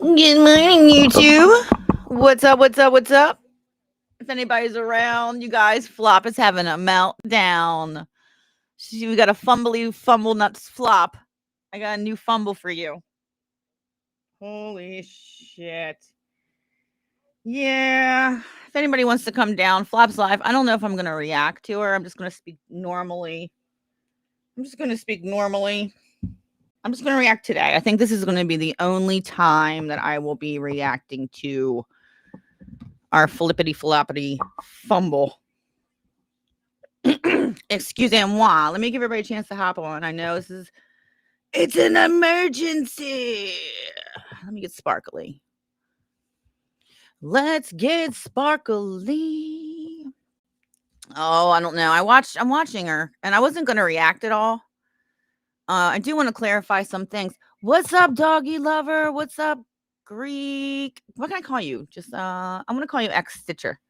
Good morning, YouTube. What's up? What's up? What's up? If anybody's around, you guys, Flop is having a meltdown. We got a fumble nuts Flop. I got a new fumble for you. Holy shit. Yeah. If anybody wants to come down, Flop's live. I don't know if I'm going to react to her. I'm just going to speak normally. I'm just going to react today. I think this is going to be the only time that I will be reacting to our flippity floppity fumble. Excusez-moi. Let me give everybody a chance to hop on. I know it's an emergency. Let me get sparkly. Let's get sparkly. Oh, I don't know. I'm watching her, and I wasn't going to react at all. I do want to clarify some things. What's up, doggy lover? What's up, Greek? What can I call you? I'm going to call you X Stitcher.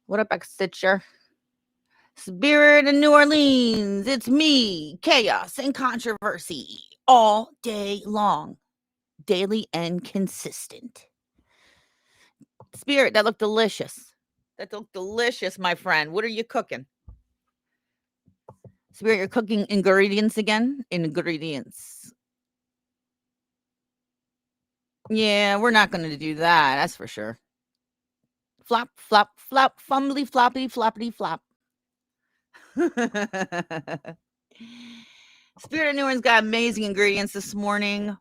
What up, X Stitcher? Spirit in New Orleans. It's me, chaos and controversy all day long, daily and consistent. Spirit, that looked delicious. That looked delicious, my friend. What are you cooking? Spirit, you're cooking ingredients again? Ingredients. Yeah, we're not going to do that. That's for sure. Flop, flop, flop, fumbly, floppy, floppity, flop. Spirit of New Orleans got amazing ingredients this morning.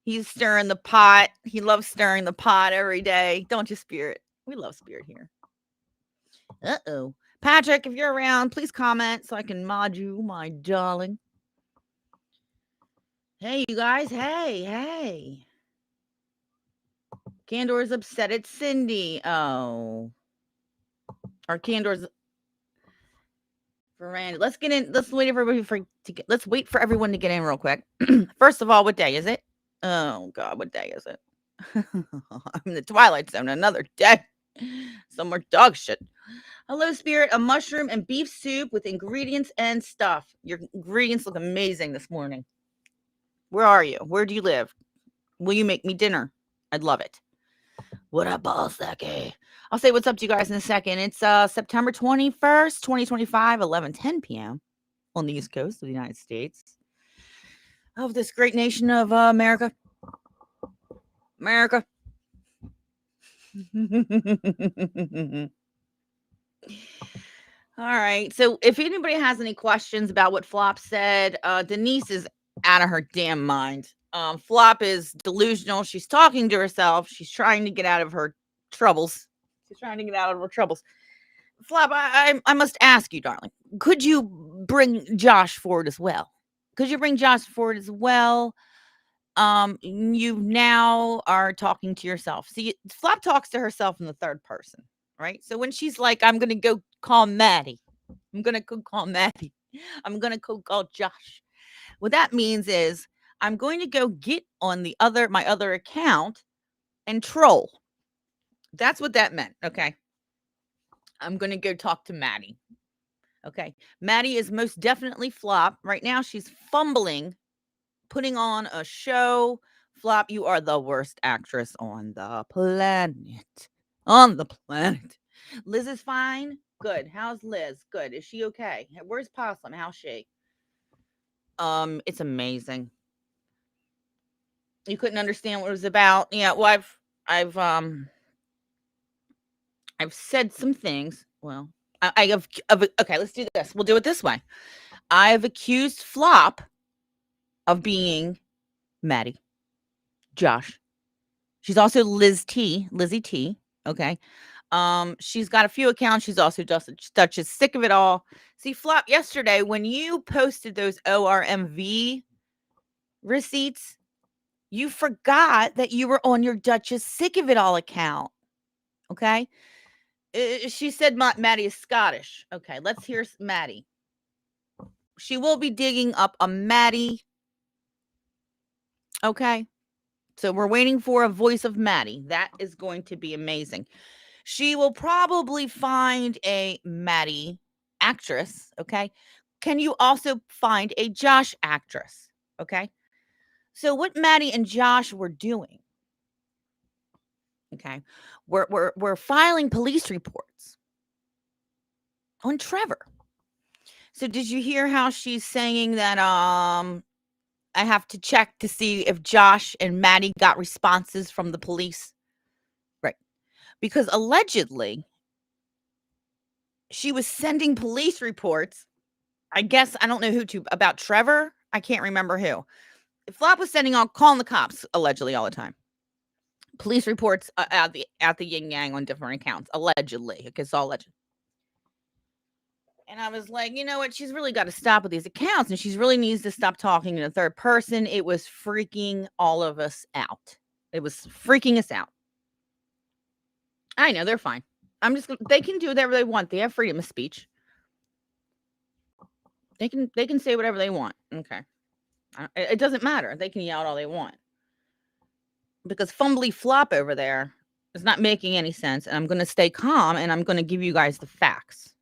He's stirring the pot. He loves stirring the pot every day. Don't you, Spirit? We love Spirit here. Uh-oh. Patrick, if you're around, please comment so I can mod you, my darling. Hey, you guys. Hey. Candor's upset at Cindy. Oh. Our Candor's Veranda. Let's get in. Let's wait let's wait for everyone to get in real quick. First of all, what day is it? Oh God, what day is it? I'm in the Twilight Zone. Another day. Some more dog shit. Hello, Spirit. A mushroom and beef soup with ingredients and stuff. Your ingredients look amazing this morning. Where are you? Where do you live? Will you make me dinner? I'd love it. What up, Ballsacky? I'll say what's up to you guys in a second. It's September 21st, 2025, 11:10 p.m. on the East Coast of the United States. Of this great nation of America. America. All right. So if anybody has any questions about what Flop said, Denise is out of her damn mind. Flop is delusional. She's talking to herself. She's trying to get out of her troubles. Flop, I must ask you, darling, could you bring Josh forward as well? You now are talking to yourself. See, Flop talks to herself in the third person, right? So when she's like, I'm going to go call Maddie. I'm going to go call Maddie. I'm going to go call Josh. What that means is I'm going to go get on my other account and troll. That's what that meant. Okay. I'm going to go talk to Maddie. Okay. Maddie is most definitely Flop. Right now she's fumbling, putting on a show. Flop, you are the worst actress on the planet. Liz is fine. Good. How's Liz? Good. Is she okay? Where's Possum? How's she? It's amazing. You couldn't understand what it was about. Yeah, well, I've said some things. Well, I have okay, let's do this. We'll do it this way. I've accused Flop of being Maddie, Josh. She's also Lizzie T. Okay. She's got a few accounts. She's also just sick of it all. See, Flop, yesterday when you posted those ORMV receipts, you forgot that you were on your Duchess Sick of It All account. Okay. She said Maddie is Scottish. Okay, let's hear Maddie. She will be digging up a Maddie. Okay. So we're waiting for a voice of Maddie. That is going to be amazing. She will probably find a Maddie actress. Okay. Can you also find a Josh actress? Okay. So what Maddie and Josh were doing, okay, we're filing police reports on Trevor. So did you hear how she's saying that I have to check to see if Josh and Maddie got responses from the police? Right. Because allegedly she was sending police reports. I guess I don't know who to about Trevor. I can't remember who. Flop was calling the cops allegedly all the time. Police reports at the yin yang on different accounts allegedly. It's all alleged. And I was like, you know what? She's really got to stop with these accounts, and she really needs to stop talking in the third person. It was freaking all of us out. It was freaking us out. I know they're fine. They can do whatever they want. They have freedom of speech. They can say whatever they want. Okay. It doesn't matter. They can yell all they want. Because fumbly flop over there is not making any sense. And I'm going to stay calm and I'm going to give you guys the facts.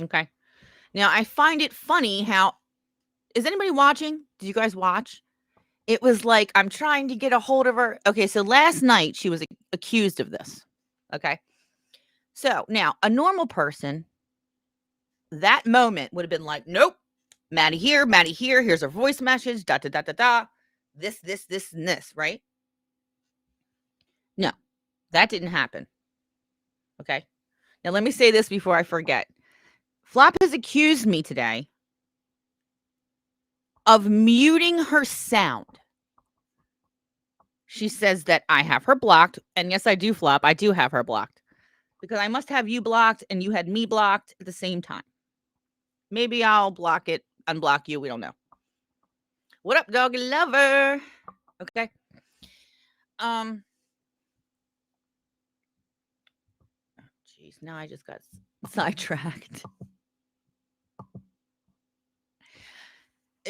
Okay. Now, I find it funny how, is anybody watching? Did you guys watch? It was like, I'm trying to get a hold of her. Okay. So last night she was accused of this. Okay. So now a normal person, that moment would have been like, nope, Maddie here, here's her voice message, da, da, da, da, da, this, and this, right? No, that didn't happen. Okay. Now, let me say this before I forget. Flop has accused me today of muting her sound. She says that I have her blocked. And yes, I do, Flop. I do have her blocked. Because I must have you blocked and you had me blocked at the same time. Maybe I'll block it, unblock you. We don't know. What up, doggy lover? Okay. Jeez, now I just got sidetracked.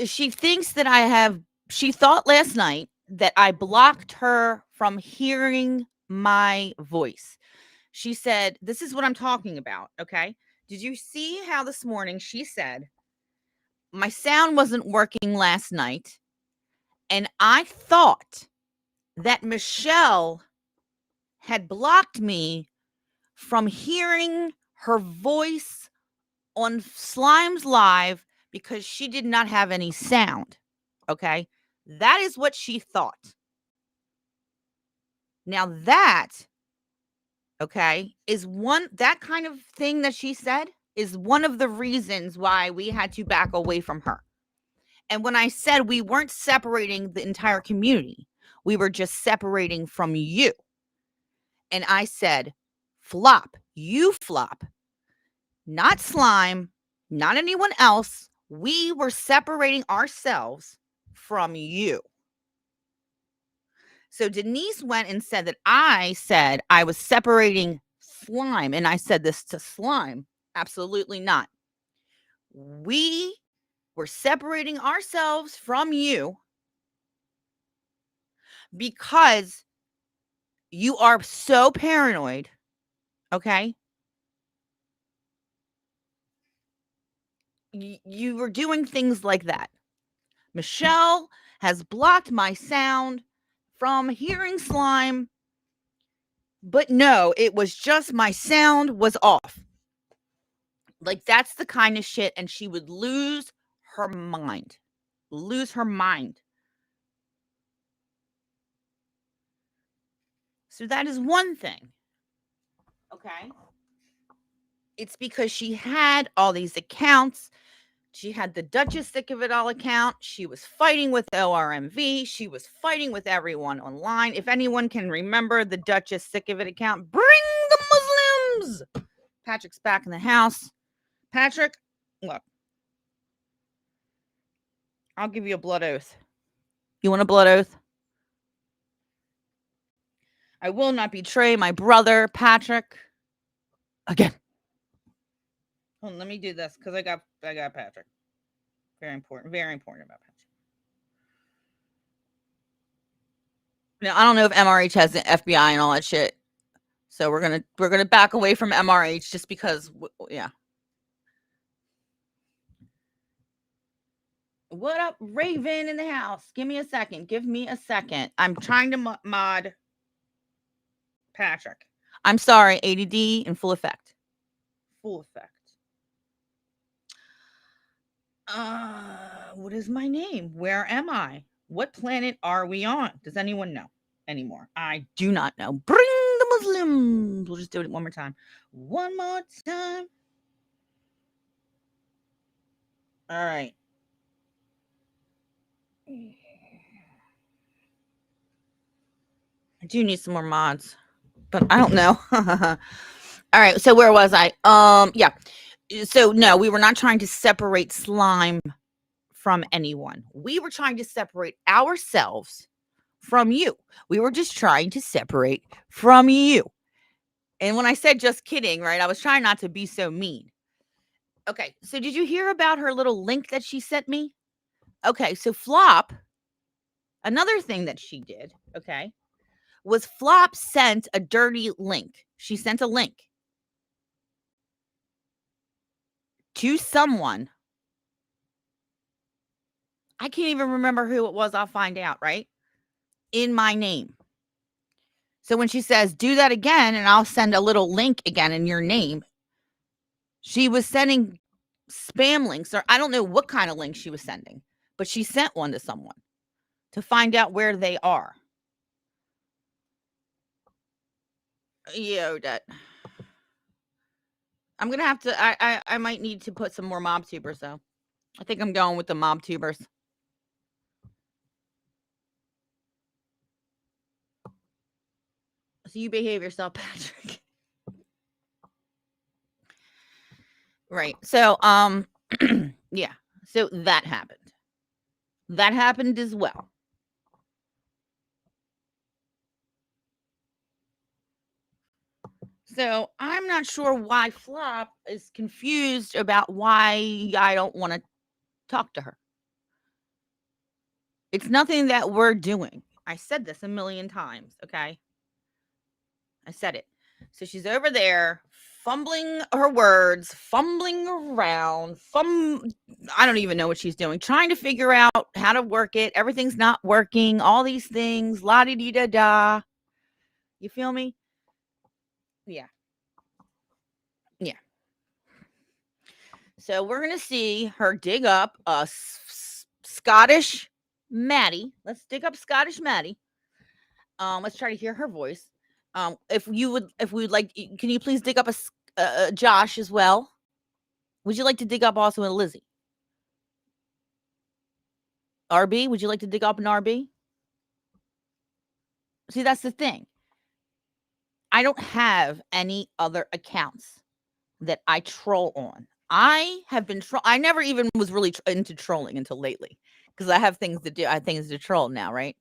She thinks that she thought last night that I blocked her from hearing my voice. She said, this is what I'm talking about. Okay. Did you see how this morning she said, my sound wasn't working last night. And I thought that Michelle had blocked me from hearing her voice on Slime's Live because she did not have any sound. Okay. That is what she thought. Now that, okay, is that kind of thing that she said is one of the reasons why we had to back away from her. And when I said we weren't separating the entire community, we were just separating from you. And I said, Flop, you Flop, not Slime, not anyone else. We were separating ourselves from you. So Denise went and said that I said I was separating Slime. And I said this to Slime. Absolutely not. We were separating ourselves from you because you are so paranoid. Okay. You were doing things like that. Michelle has blocked my sound from hearing Slime. But no, it was just my sound was off. Like, that's the kind of shit. And she would lose her mind. So that is one thing. Okay. It's because she had all these accounts. She had the Duchess Sick of It All account. She was fighting with ORMV. She was fighting with everyone online. If anyone can remember the Duchess Sick of It account, bring the Muslims. Patrick's back in the house. Patrick, look. I'll give you a blood oath. You want a blood oath? I will not betray my brother, Patrick. Again. Hold on, let me do this because I got Patrick. Very important about Patrick. Now, I don't know if MRH has the FBI and all that shit. So we're gonna back away from MRH just because, yeah. What up, Raven in the house? Give me a second. Give me a second. I'm trying to mod Patrick. I'm sorry, ADD in full effect. Full effect. What is my name? Where am I? What planet are we on? Does anyone know anymore? I do not know. Bring the Muslims. We'll just do it one more time. One more time. All right. I do need some more mods, but I don't know. All right. So where was I? Yeah. So no, we were not trying to separate slime from anyone. We were trying to separate ourselves from you. We were just trying to separate from you. And when I said just kidding, right, I was trying not to be so mean. Okay, so did you hear about her little link that she sent me? Okay, so Flop, another thing that she did, okay, was Flop sent a dirty link. She sent a link to someone. I can't even remember who it was. I'll find out, right? In my name. So when she says, do that again, and I'll send a little link again in your name, she was sending spam links, or I don't know what kind of link she was sending, but she sent one to someone to find out where they are. Yeah, that. I'm gonna have to. I might need to put some more mob tubers though. I think I'm going with the mob tubers. So you behave yourself, Patrick. Right. So yeah. So that happened. That happened as well. So I'm not sure why Flop is confused about why I don't want to talk to her. It's nothing that we're doing. I said this a million times, okay? I said it. So she's over there fumbling her words, fumbling around, I don't even know what she's doing, trying to figure out how to work it. Everything's not working, all these things, la di da da. You feel me? Yeah. Yeah. So we're going to see her dig up a Scottish Maddie. Let's dig up Scottish Maddie. Let's try to hear her voice. If we would like, can you please dig up a Josh as well? Would you like to dig up also a Lizzie? RB, would you like to dig up an RB? See, that's the thing. I don't have any other accounts that I troll on. I have been I never even was really into trolling until lately because I have things to do. I have things to troll now, right?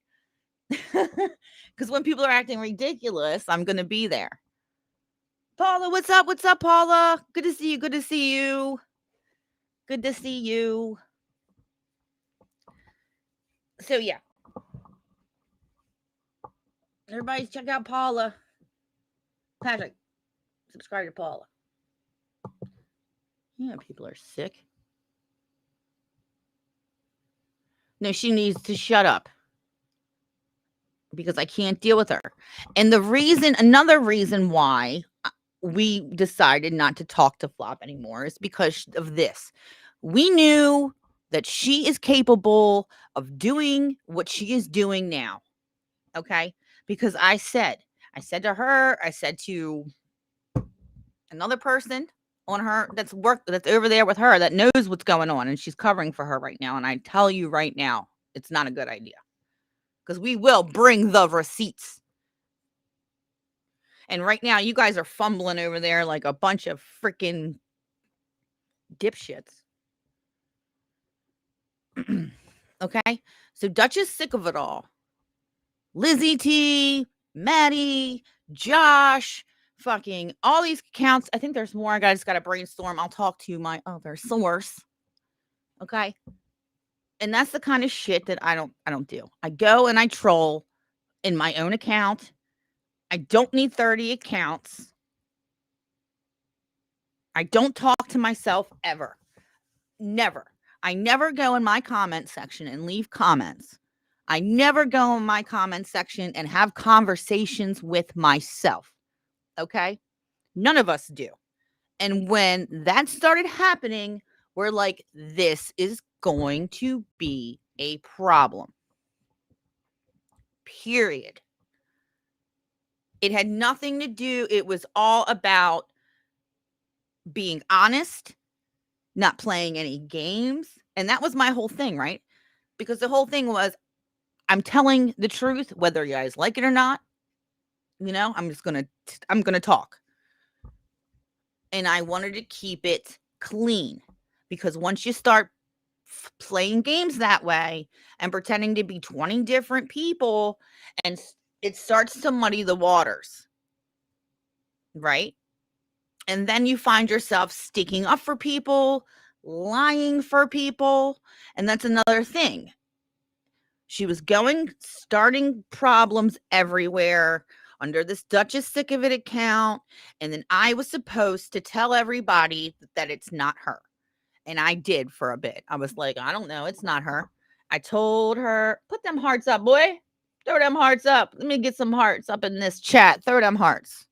Because when people are acting ridiculous, I'm going to be there. Paula, what's up? What's up, Paula? Good to see you. Good to see you. Good to see you. So, yeah. Everybody check out Paula. Patrick, subscribe to Paula. Yeah, people are sick. No, she needs to shut up because I can't deal with her. And another reason why we decided not to talk to Flop anymore is because of this. We knew that she is capable of doing what she is doing now. Okay? Because I said to her, I said to another person on her that's over there with her that knows what's going on and she's covering for her right now. And I tell you right now, it's not a good idea because we will bring the receipts. And right now, you guys are fumbling over there like a bunch of freaking dipshits. Okay? So Dutch is sick of it all. Lizzie T, Maddie, Josh, fucking all these accounts. I think there's more. I just got to brainstorm. I'll talk to my other source. Okay? And that's the kind of shit that I don't do. I go and I troll in my own account. I don't need 30 accounts. I don't talk to myself ever. Never. I never go in my comment section and leave comments. I never go in my comment section and have conversations with myself. Okay? None of us do. And when that started happening, we're like, this is going to be a problem. Period. It had nothing to do, it was all about being honest, not playing any games. And that was my whole thing, right? Because the whole thing was, I'm telling the truth, whether you guys like it or not. I'm going to talk. And I wanted to keep it clean, because once you start playing games that way and pretending to be 20 different people, and it starts to muddy the waters, right? And then you find yourself sticking up for people, lying for people, and that's another thing. She was starting problems everywhere under this Duchess Sick of It account, and then I was supposed to tell everybody that it's not her. And I did for a bit. I was like, I don't know, it's not her. I told her, put them hearts up, boy. Throw them hearts up. Let me get some hearts up in this chat. Throw them hearts.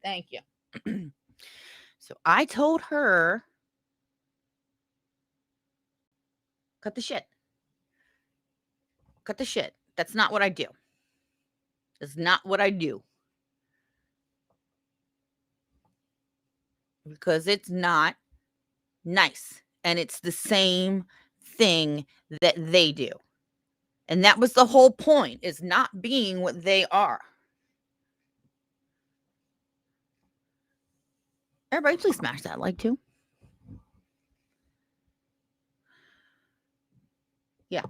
Thank you. So I told her, cut the shit. Cut the shit. That's not what I do. That's not what I do. Because it's not nice. And it's the same thing that they do. And that was the whole point, is not being what they are. Everybody, please smash that like too. Yeah.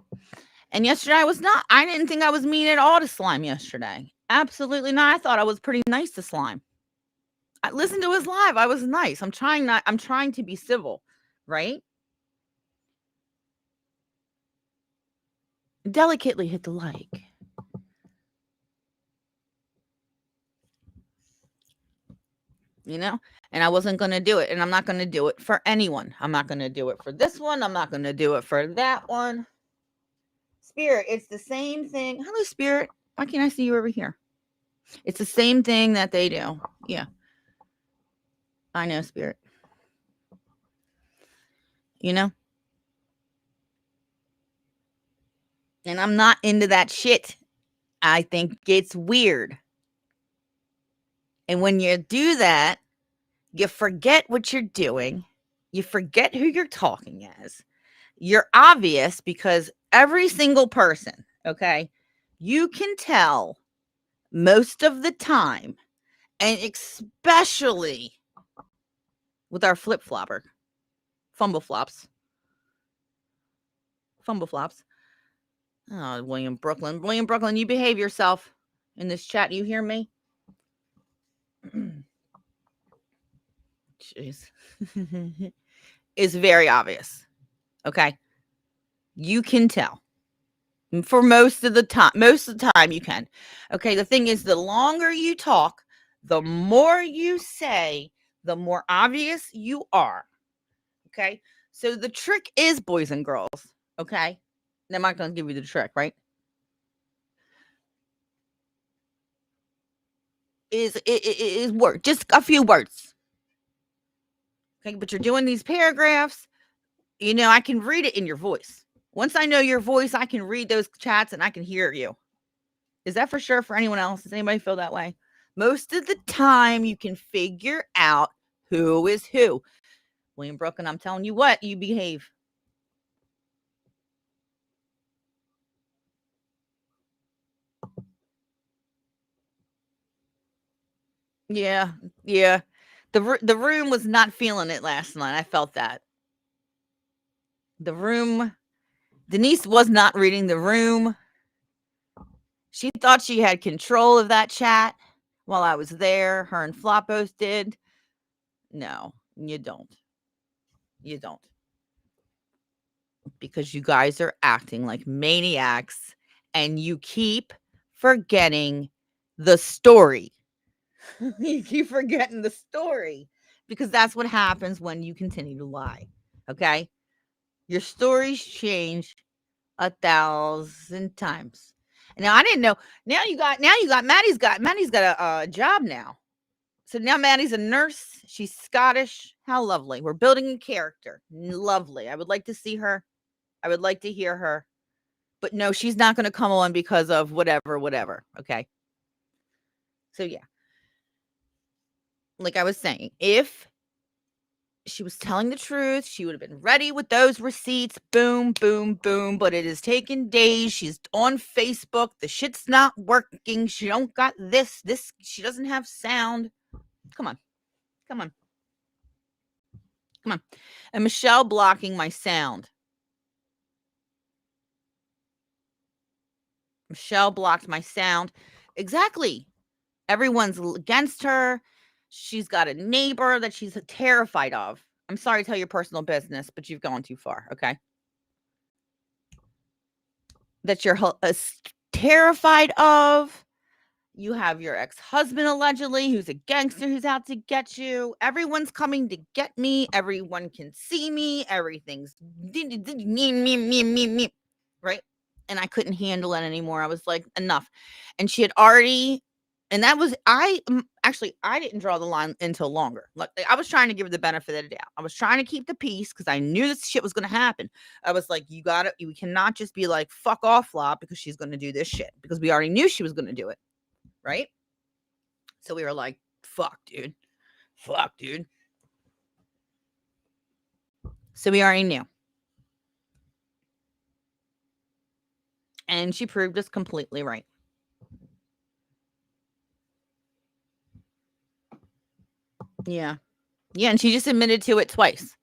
And yesterday I didn't think I was mean at all to Slime yesterday. Absolutely not. I thought I was pretty nice to Slime. I listened to his live. I was nice. I'm trying to be civil, right? Delicately hit the like. And I wasn't going to do it. And I'm not going to do it for anyone. I'm not going to do it for this one. I'm not going to do it for that one. Spirit, it's the same thing. Hello, Spirit. Why can't I see you over here? It's the same thing that they do. Yeah. I know, Spirit. And I'm not into that shit. I think it's weird. And when you do that, you forget what you're doing. You forget who you're talking as. You're obvious, because every single person, okay, you can tell most of the time, and especially with our flip-flopper, fumble flops. Oh, William Brooklyn, you behave yourself in this chat. You hear me? Jeez. It's very obvious. Okay. You can tell. For most of the time you can. Okay. The thing is, the longer you talk, the more you say, the more obvious you are. Okay. So the trick is, boys and girls. Okay. I'm not going to give you the trick, right? Is word, just a few words. Okay. But you're doing these paragraphs. I can read it in your voice. Once I know your voice, I can read those chats and I can hear you. Is that for sure for anyone else? Does anybody feel that way? Most of the time, you can figure out who is who. William Brooklyn, I'm telling you what, you behave. Yeah. The room was not feeling it last night. I felt that. The room, Denise was not reading the room. She thought she had control of that chat while I was there. Her and Flop both did. No, you don't. You don't. Because you guys are acting like maniacs and you keep forgetting the story. You keep forgetting the story, because that's what happens when you continue to lie. Okay. Your stories change 1,000 times. And now I didn't know. Maddie's got a job now. So now Maddie's a nurse. She's Scottish. How lovely. We're building a character. Lovely. I would like to see her. I would like to hear her. But no, she's not going to come on because of whatever. Okay. So yeah. Like I was saying, if she was telling the truth, she would have been ready with those receipts. Boom, boom, boom. But it has taken days. She's on Facebook. The shit's not working. She don't got this. She doesn't have sound. Come on. And Michelle blocking my sound. Michelle blocked my sound. Exactly. Everyone's against her. She's got a neighbor that she's terrified of. I'm sorry to tell your personal business, but you've gone too far, okay? That you're terrified of. You have your ex-husband allegedly who's a gangster who's out to get you. Everyone's coming to get me. Everyone can see me. Everything's me, right? And I couldn't handle it anymore. I was like, enough. And she had already, and that was, I didn't draw the line until longer. Like, I was trying to give her the benefit of the doubt. I was trying to keep the peace because I knew this shit was going to happen. I was like, you cannot just be like, fuck off, Flop, because she's going to do this shit, because we already knew she was going to do it. Right? So we were like, fuck, dude. So we already knew. And she proved us completely right. Yeah. Yeah, and she just admitted to it twice.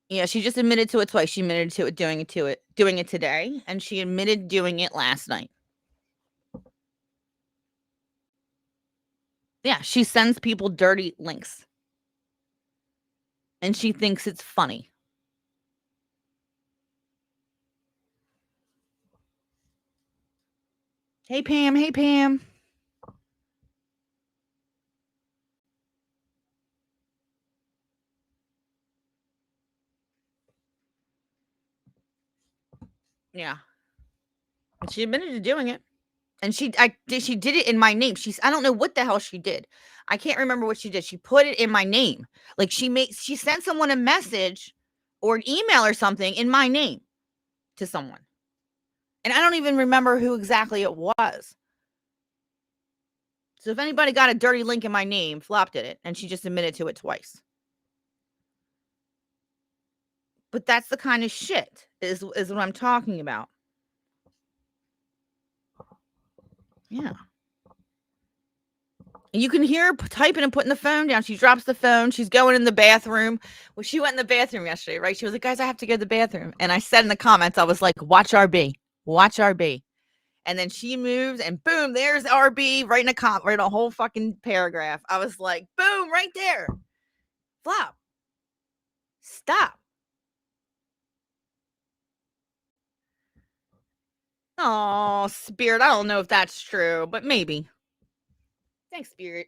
Yeah, she just admitted to it twice. She admitted to it, doing it today, and she admitted doing it last night. Yeah, she sends people dirty links. And she thinks it's funny. Hey, Pam. Yeah. And she admitted to doing it. And she did it in my name. I don't know what the hell she did. I can't remember what she did. She put it in my name. Like she sent someone a message or an email or something in my name to someone. And I don't even remember who exactly it was. So if anybody got a dirty link in my name, Flop did it, and she just admitted to it twice. But that's the kind of shit is what I'm talking about. Yeah. And you can hear her typing and putting the phone down. She drops the phone. She's going in the bathroom. Well, she went in the bathroom yesterday, right? She was like, guys, I have to go to the bathroom. And I said in the comments, I was like, watch RB. And then she moves and boom, there's RB writing a whole fucking paragraph. I was like, boom, right there. Flop. Stop. Oh, Spirit. I don't know if that's true, but maybe. Thanks, Spirit.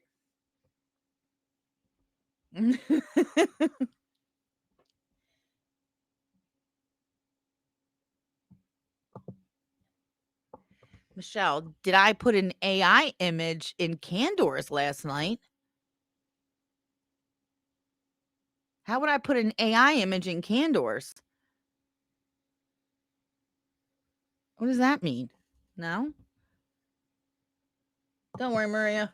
Michelle, did I put an AI image in Candor's last night? How would I put an AI image in Candor's? What does that mean? No? Don't worry, Maria.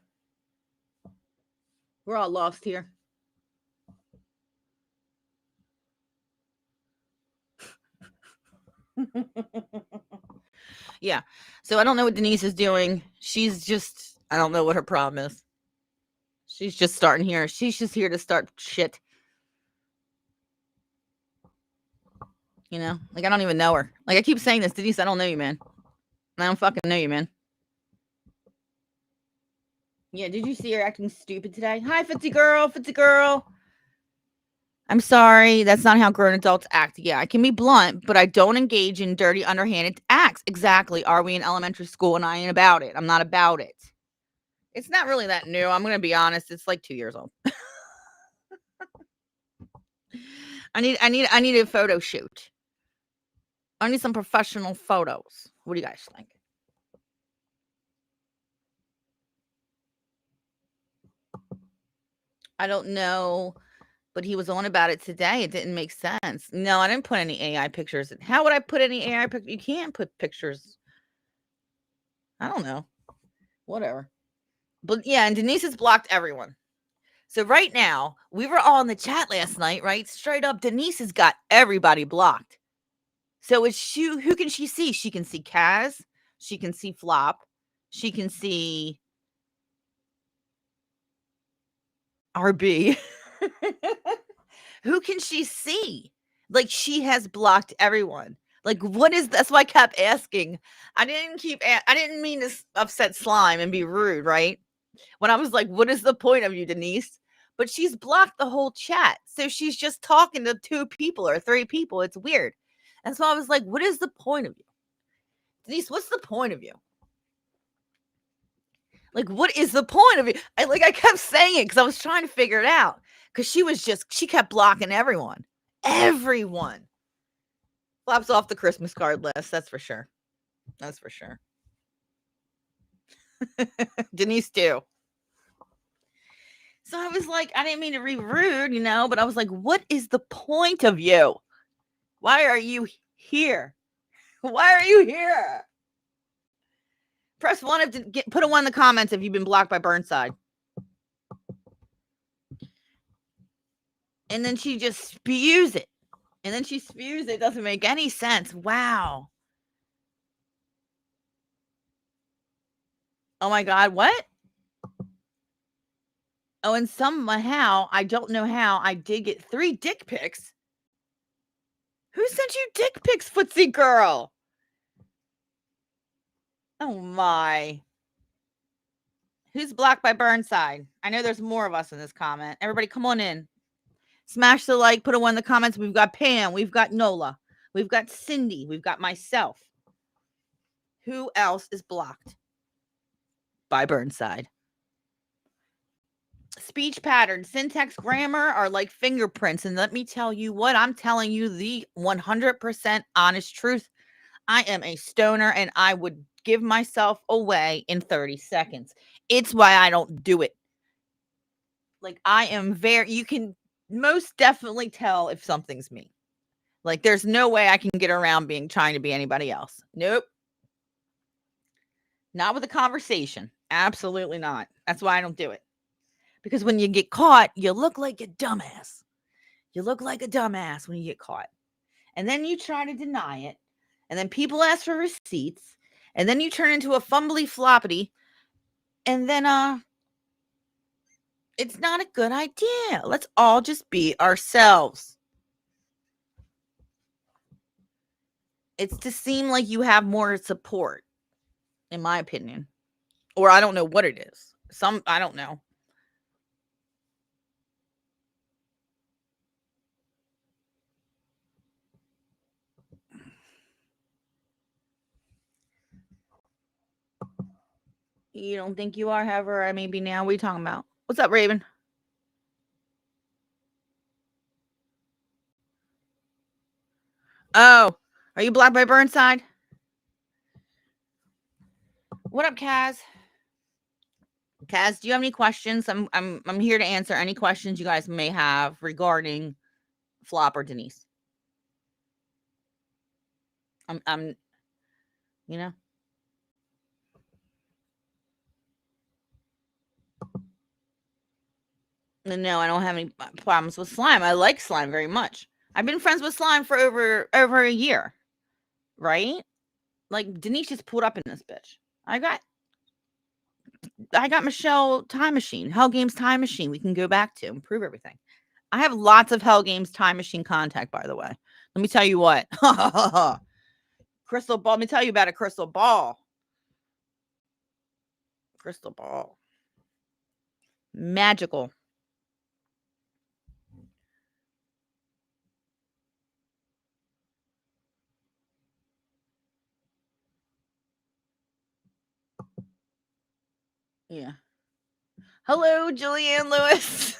We're all lost here. Yeah. So I don't know what Denise is doing. I don't know what her problem is. She's just starting here. She's just here to start shit. You know? Like, I don't even know her. Like, I keep saying this, Denise, I don't know you, man. I don't fucking know you, man. Yeah, did you see her acting stupid today? Hi, Fitzy girl. I'm sorry. That's not how grown adults act. Yeah, I can be blunt, but I don't engage in dirty, underhanded acts. Exactly. Are we in elementary school and I ain't about it? I'm not about it. It's not really that new. I'm going to be honest. It's like 2 years old. I need a photo shoot. I need some professional photos. What do you guys think? I don't know, but he was on about it today. It didn't make sense. No, I didn't put any AI pictures. How would I put any AI pictures? You can't put pictures. I don't know. Whatever. But yeah, and Denise has blocked everyone. So right now, we were all in the chat last night, right? Straight up, Denise has got everybody blocked. So it's she. Who can she see? She can see Kaz. She can see Flop. She can see RB. Who can she see? Like, she has blocked everyone. Like, what is that's why I kept asking. I didn't mean to upset Slime and be rude, right? When I was like, what is the point of you, Denise? But she's blocked the whole chat. So she's just talking to 2 people or 3 people. It's weird. And so I was like, what is the point of you? Denise, what's the point of you? Like, what is the point of it? I kept saying it because I was trying to figure it out. Because she kept blocking everyone. Everyone. Flops off the Christmas card list. That's for sure. That's for sure. Denise too. So I was like, I didn't mean to be rude, but I was like, what is the point of you? Why are you here? Why are you here? Press 1 put a 1 in the comments if you've been blocked by Burnside. And then she just spews it. And then she spews it. Doesn't make any sense. Wow. Oh my God, what? Oh, and somehow, I don't know how, I did get 3 dick pics. Who sent you dick pics, footsie girl? Oh my. Who's blocked by Burnside? I know there's more of us in this comment. Everybody come on in. Smash the like, put a 1 in the comments. We've got Pam, we've got Nola, we've got Cindy, we've got myself. Who else is blocked by Burnside? Speech patterns, syntax, grammar are like fingerprints. And let me tell you what, I'm telling you the 100% honest truth. I am a stoner and I would give myself away in 30 seconds. It's why I don't do it. Like, I am you can most definitely tell if something's me. Like, there's no way I can get around trying to be anybody else. Nope. Not with a conversation. Absolutely not. That's why I don't do it. Because when you get caught, you look like a dumbass. You look like a dumbass when you get caught. And then you try to deny it. And then people ask for receipts. And then you turn into a fumbly floppity. And then it's not a good idea. Let's all just be ourselves. It's to seem like you have more support, in my opinion. Or I don't know what it is. I don't know. You don't think you are, however, I may be now. What are you talking about? What's up, Raven? Oh, are you blocked by Burnside? What up, Kaz? Kaz, do you have any questions? I'm here to answer any questions you guys may have regarding Flop or Denise. I'm you know. No, I don't have any problems with Slime. I like Slime very much. I've been friends with Slime for over a year, right? Like, Denise just pulled up in this bitch. I got Michelle Time Machine, Hell Games Time Machine. We can go back to improve everything. I have lots of Hell Games Time Machine contact, by the way. Let me tell you what. Crystal ball. Let me tell you about a crystal ball. Crystal ball. Magical. Yeah. Hello, Julianne Lewis.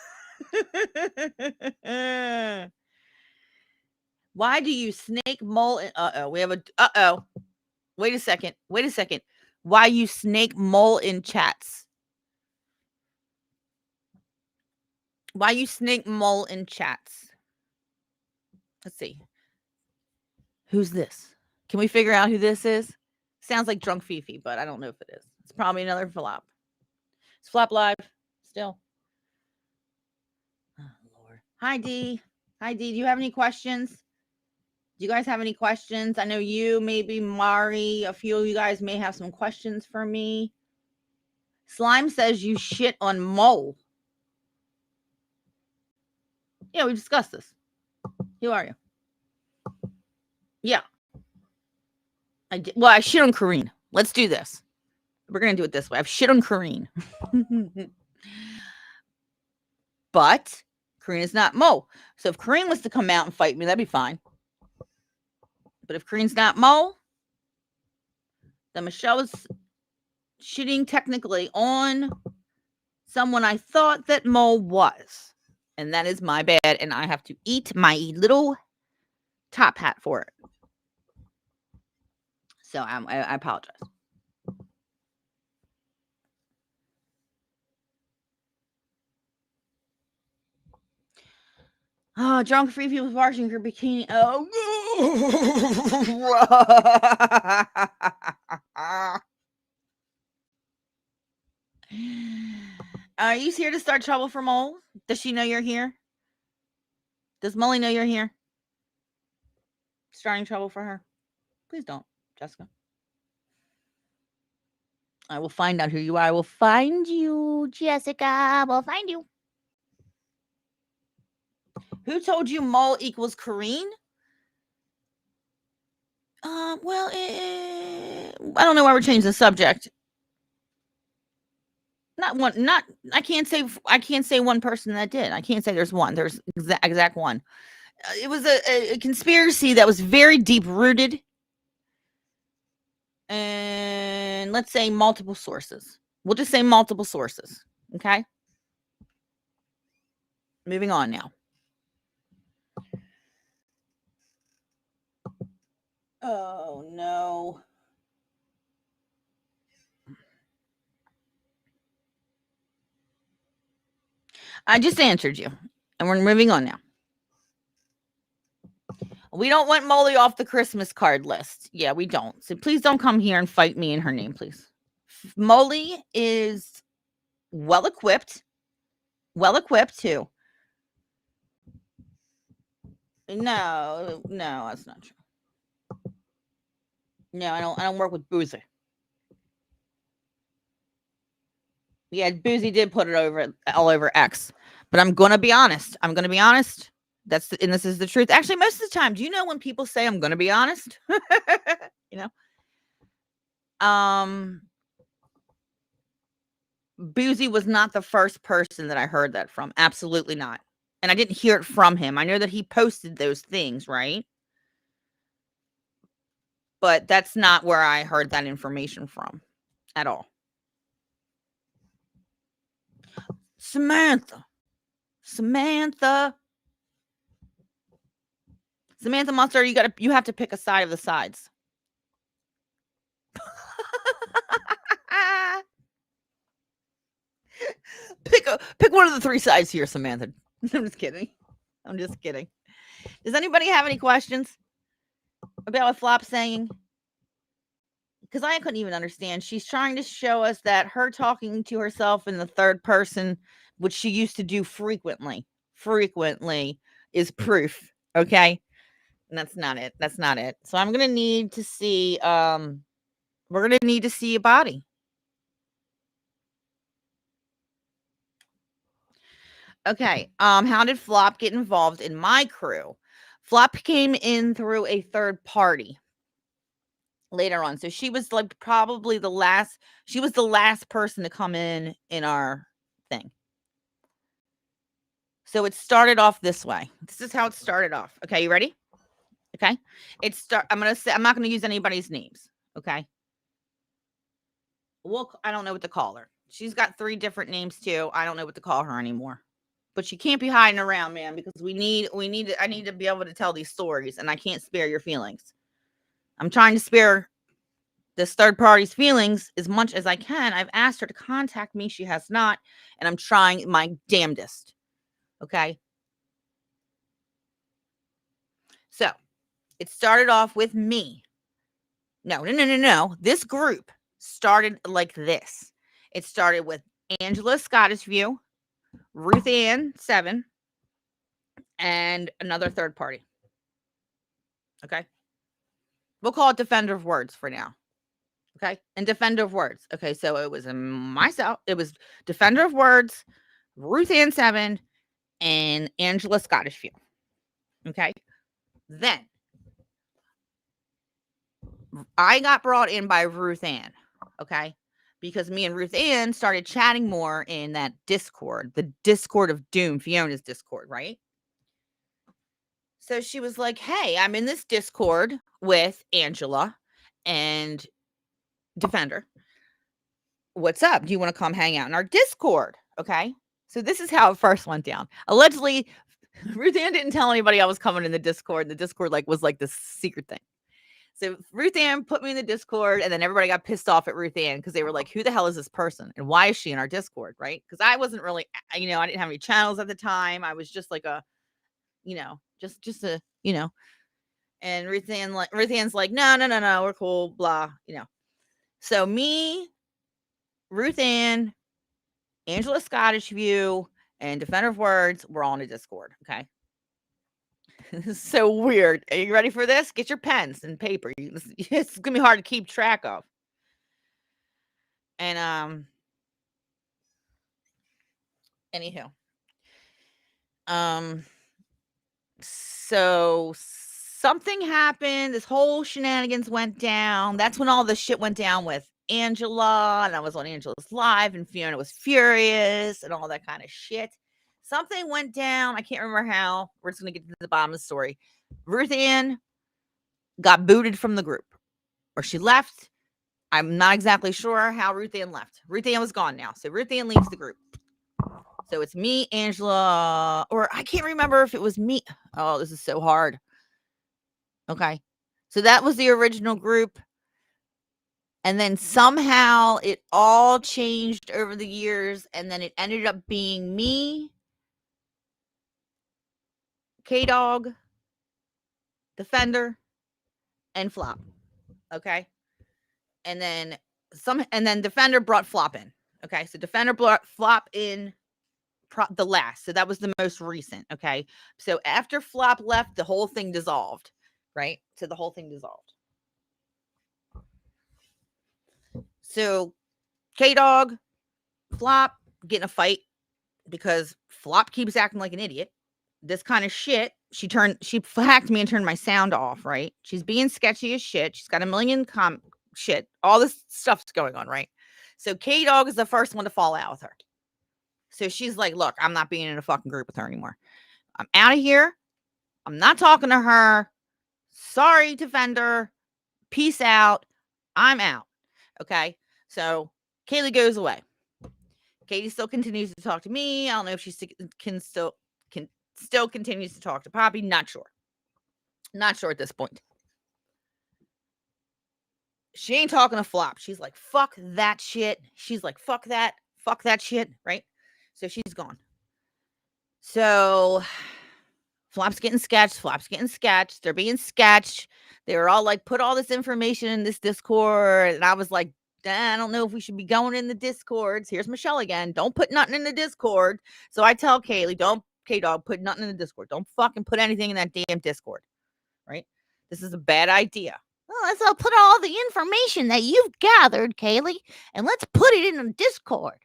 Why do you snake mole? We have a. Wait a second. Why you snake mole in chats? Why you snake mole in chats? Let's see. Who's this? Can we figure out who this is? Sounds like Drunk Fifi, but I don't know if it is. It's probably another flop. It's flop live still. Oh, Lord. Hi, D. Hi, D. Do you have any questions? Do you guys have any questions? I know you, maybe Mari, a few of you guys may have some questions for me. Slime says you shit on mole. Yeah, we discussed this. Who are you? Yeah. I shit on Kareen. Let's do this. We're going to do it this way. I've shit on Kareen. But Kareen is not Mo. So if Kareen was to come out and fight me, that'd be fine. But if Kareen's not Mo, then Michelle is shitting technically on someone I thought that Mo was. And that is my bad. And I have to eat my little top hat for it. So I apologize. Oh, drunk free people washing her bikini. Oh. Are you here to start trouble for Mole? Does she know you're here? Does Molly know you're here? Starting trouble for her? Please don't, Jessica. I will find out who you are. I will find you, Jessica. I will find you. Who told you Mole equals Kareen? Well, I don't know why we're changing the subject. I can't say one person that did. I can't say there's one. There's exact one. It was a conspiracy that was very deep rooted. And let's say multiple sources. We'll just say multiple sources. Okay. Moving on now. Oh, no. I just answered you. And we're moving on now. We don't want Molly off the Christmas card list. Yeah, we don't. So please don't come here and fight me in her name, please. Molly is well equipped too. No, that's not true. No, I don't work with Boozy. Yeah, Boozy did put it all over X. But I'm gonna be honest. And this is the truth. Actually, most of the time, do you know when people say I'm gonna be honest? You know? Boozy was not the first person that I heard that from. Absolutely not. And I didn't hear it from him. I know that he posted those things, right? But that's not where I heard that information from at all. Samantha Monster, you have to pick a side of the sides. Pick one of the three sides here, Samantha. I'm just kidding. Does anybody have any questions about what Flop's saying? Because I couldn't even understand. She's trying to show us that her talking to herself in the third person, which she used to do frequently, is proof. Okay. And that's not it. So I'm going to need to see, we're going to need to see a body. Okay. How did Flop get involved in my crew? Flop came in through a third party later on. So she was like probably the last person to come in our thing. So it started off this way. This is how it started off. Okay, you ready? Okay. I'm not going to use anybody's names, okay? I don't know what to call her. She's got 3 different names too. I don't know what to call her anymore. but you can't be hiding around, man, because I need to be able to tell these stories, and I can't spare your feelings. I'm trying to spare this third party's feelings as much as I can. I've asked her to contact me. She has not, and I'm trying my damnedest. Okay. So it started off with me. No. This group started like this. It started with Angela Scottish View, Ruth Ann 7, and another third party. Okay. We'll call it Defender of Words for now. Okay. And Defender of Words. Okay. So it was myself. It was Defender of Words, Ruth Ann 7, and Angela Scottish View. Okay. Then I got brought in by Ruth Ann. Okay. Because me and Ruth Ann started chatting more in that Discord, the Discord of Doom, Fiona's Discord, right? So she was like, hey, I'm in this Discord with Angela and Defender. What's up? Do you want to come hang out in our Discord? Okay. So this is how it first went down. Allegedly, Ruth Ann didn't tell anybody I was coming in the Discord. The Discord was like this secret thing. So Ruth Ann put me in the Discord, and then everybody got pissed off at Ruth Ann because they were like, who the hell is this person? And why is she in our Discord? Right. Because I wasn't really, I didn't have any channels at the time. I was just like a, just a, and Ruth Ann's like, no, we're cool, blah, So me, Ruth Ann, Angela Scottish View, and Defender of Words were all in a Discord. Okay. This is so weird. Are you ready for this? Get your pens and paper. It's gonna be hard to keep track of. And anywho, so something happened. This whole shenanigans went down. That's when all the shit went down with Angela, and I was on Angela's live, and Fiona was furious, and all that kind of shit. Something went down. I can't remember how. We're just gonna get to the bottom of the story. Ruth Ann got booted from the group, or she left. I'm not exactly sure how Ruth Ann left. Ruth Ann was gone now, so Ruth Ann leaves the group. So it's me, Angela, or I can't remember if it was me. Oh, this is so hard. Okay. So that was the original group. And then somehow it all changed over the years. And then it ended up being me, K-Dog, Defender, and Flop. Okay. And then Defender brought Flop in. Okay. So Defender brought Flop in the last. So that was the most recent. Okay. So after Flop left, the whole thing dissolved. Right. So the whole thing dissolved. So K-Dog, Flop get in a fight because Flop keeps acting like an idiot. This kind of shit. She hacked me and turned my sound off, right? She's being sketchy as shit. She's got a million shit. All this stuff's going on, right? So K-Dog is the first one to fall out with her. So she's like, look, I'm not being in a fucking group with her anymore. I'm out of here. I'm not talking to her. Sorry, Defender. Peace out. I'm out. Okay. So Kaylee goes away. Katie still continues to talk to me. I don't know if she still continues to talk to Poppy. Not sure. Not sure at this point. She ain't talking to Flop. She's like, fuck that shit. She's like, fuck that shit. Right? So she's gone. So Flop's getting sketched. They're being sketched. They were all like, put all this information in this Discord. And I was like, I don't know if we should be going in the Discords. Here's Michelle again. Don't put nothing in the Discord. So I tell Kaylee, don't, K-Dog, put nothing in the Discord. Don't fucking put anything in that damn Discord. Right? This is a bad idea. Well, let's put all the information that you've gathered, Kaylee, and let's put it in the Discord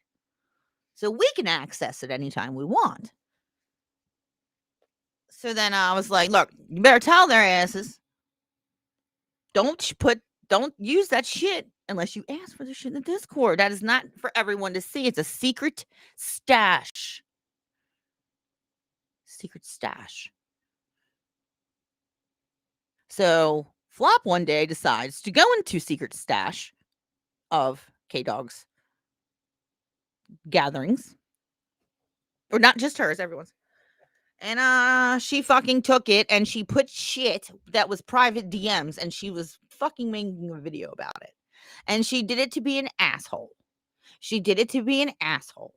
so we can access it anytime we want. So then I was like, look, you better tell their asses. Don't use that shit unless you ask for the shit in the Discord. That is not for everyone to see. It's a secret stash. So Flop one day decides to go into secret stash of K-Dog's gatherings. Or not just hers, everyone's. And she fucking took it and she put shit that was private DMs and she was fucking making a video about it. And she did it to be an asshole. She did it to be an asshole.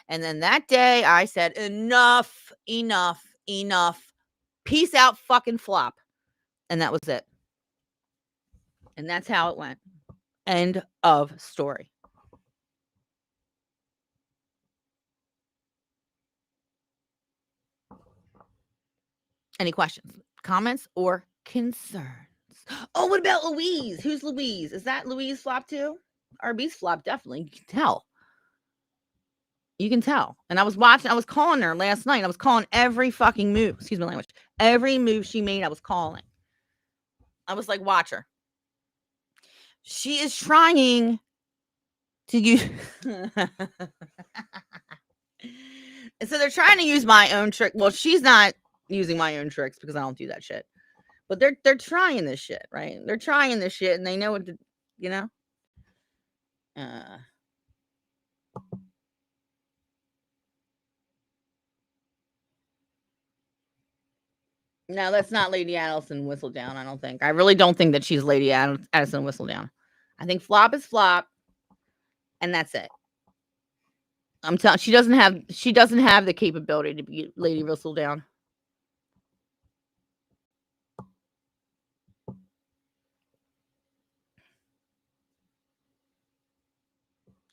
And then that day I said, enough, enough, enough. Peace out, fucking flop. And that was it. And that's how it went. End of story. Any questions, comments, or concerns? Oh, what about Louise? Who's Louise? Is that Louise flop too? RB's flop, definitely. You can tell. You can tell. And I was calling her last night. I was calling every fucking move. Excuse my language. Every move she made, I was calling. I was like, watch her. She is trying to use. So they're trying to use my own trick. Well, she's not using my own tricks because I don't do that shit. But they're trying this shit, right? They're trying this shit and they know what to, you know? No, that's not Lady Addison Whistledown, I don't think. I really don't think that she's Lady Addison Whistledown. I think flop is flop, and that's it. I'm telling she doesn't have the capability to be Lady Whistledown.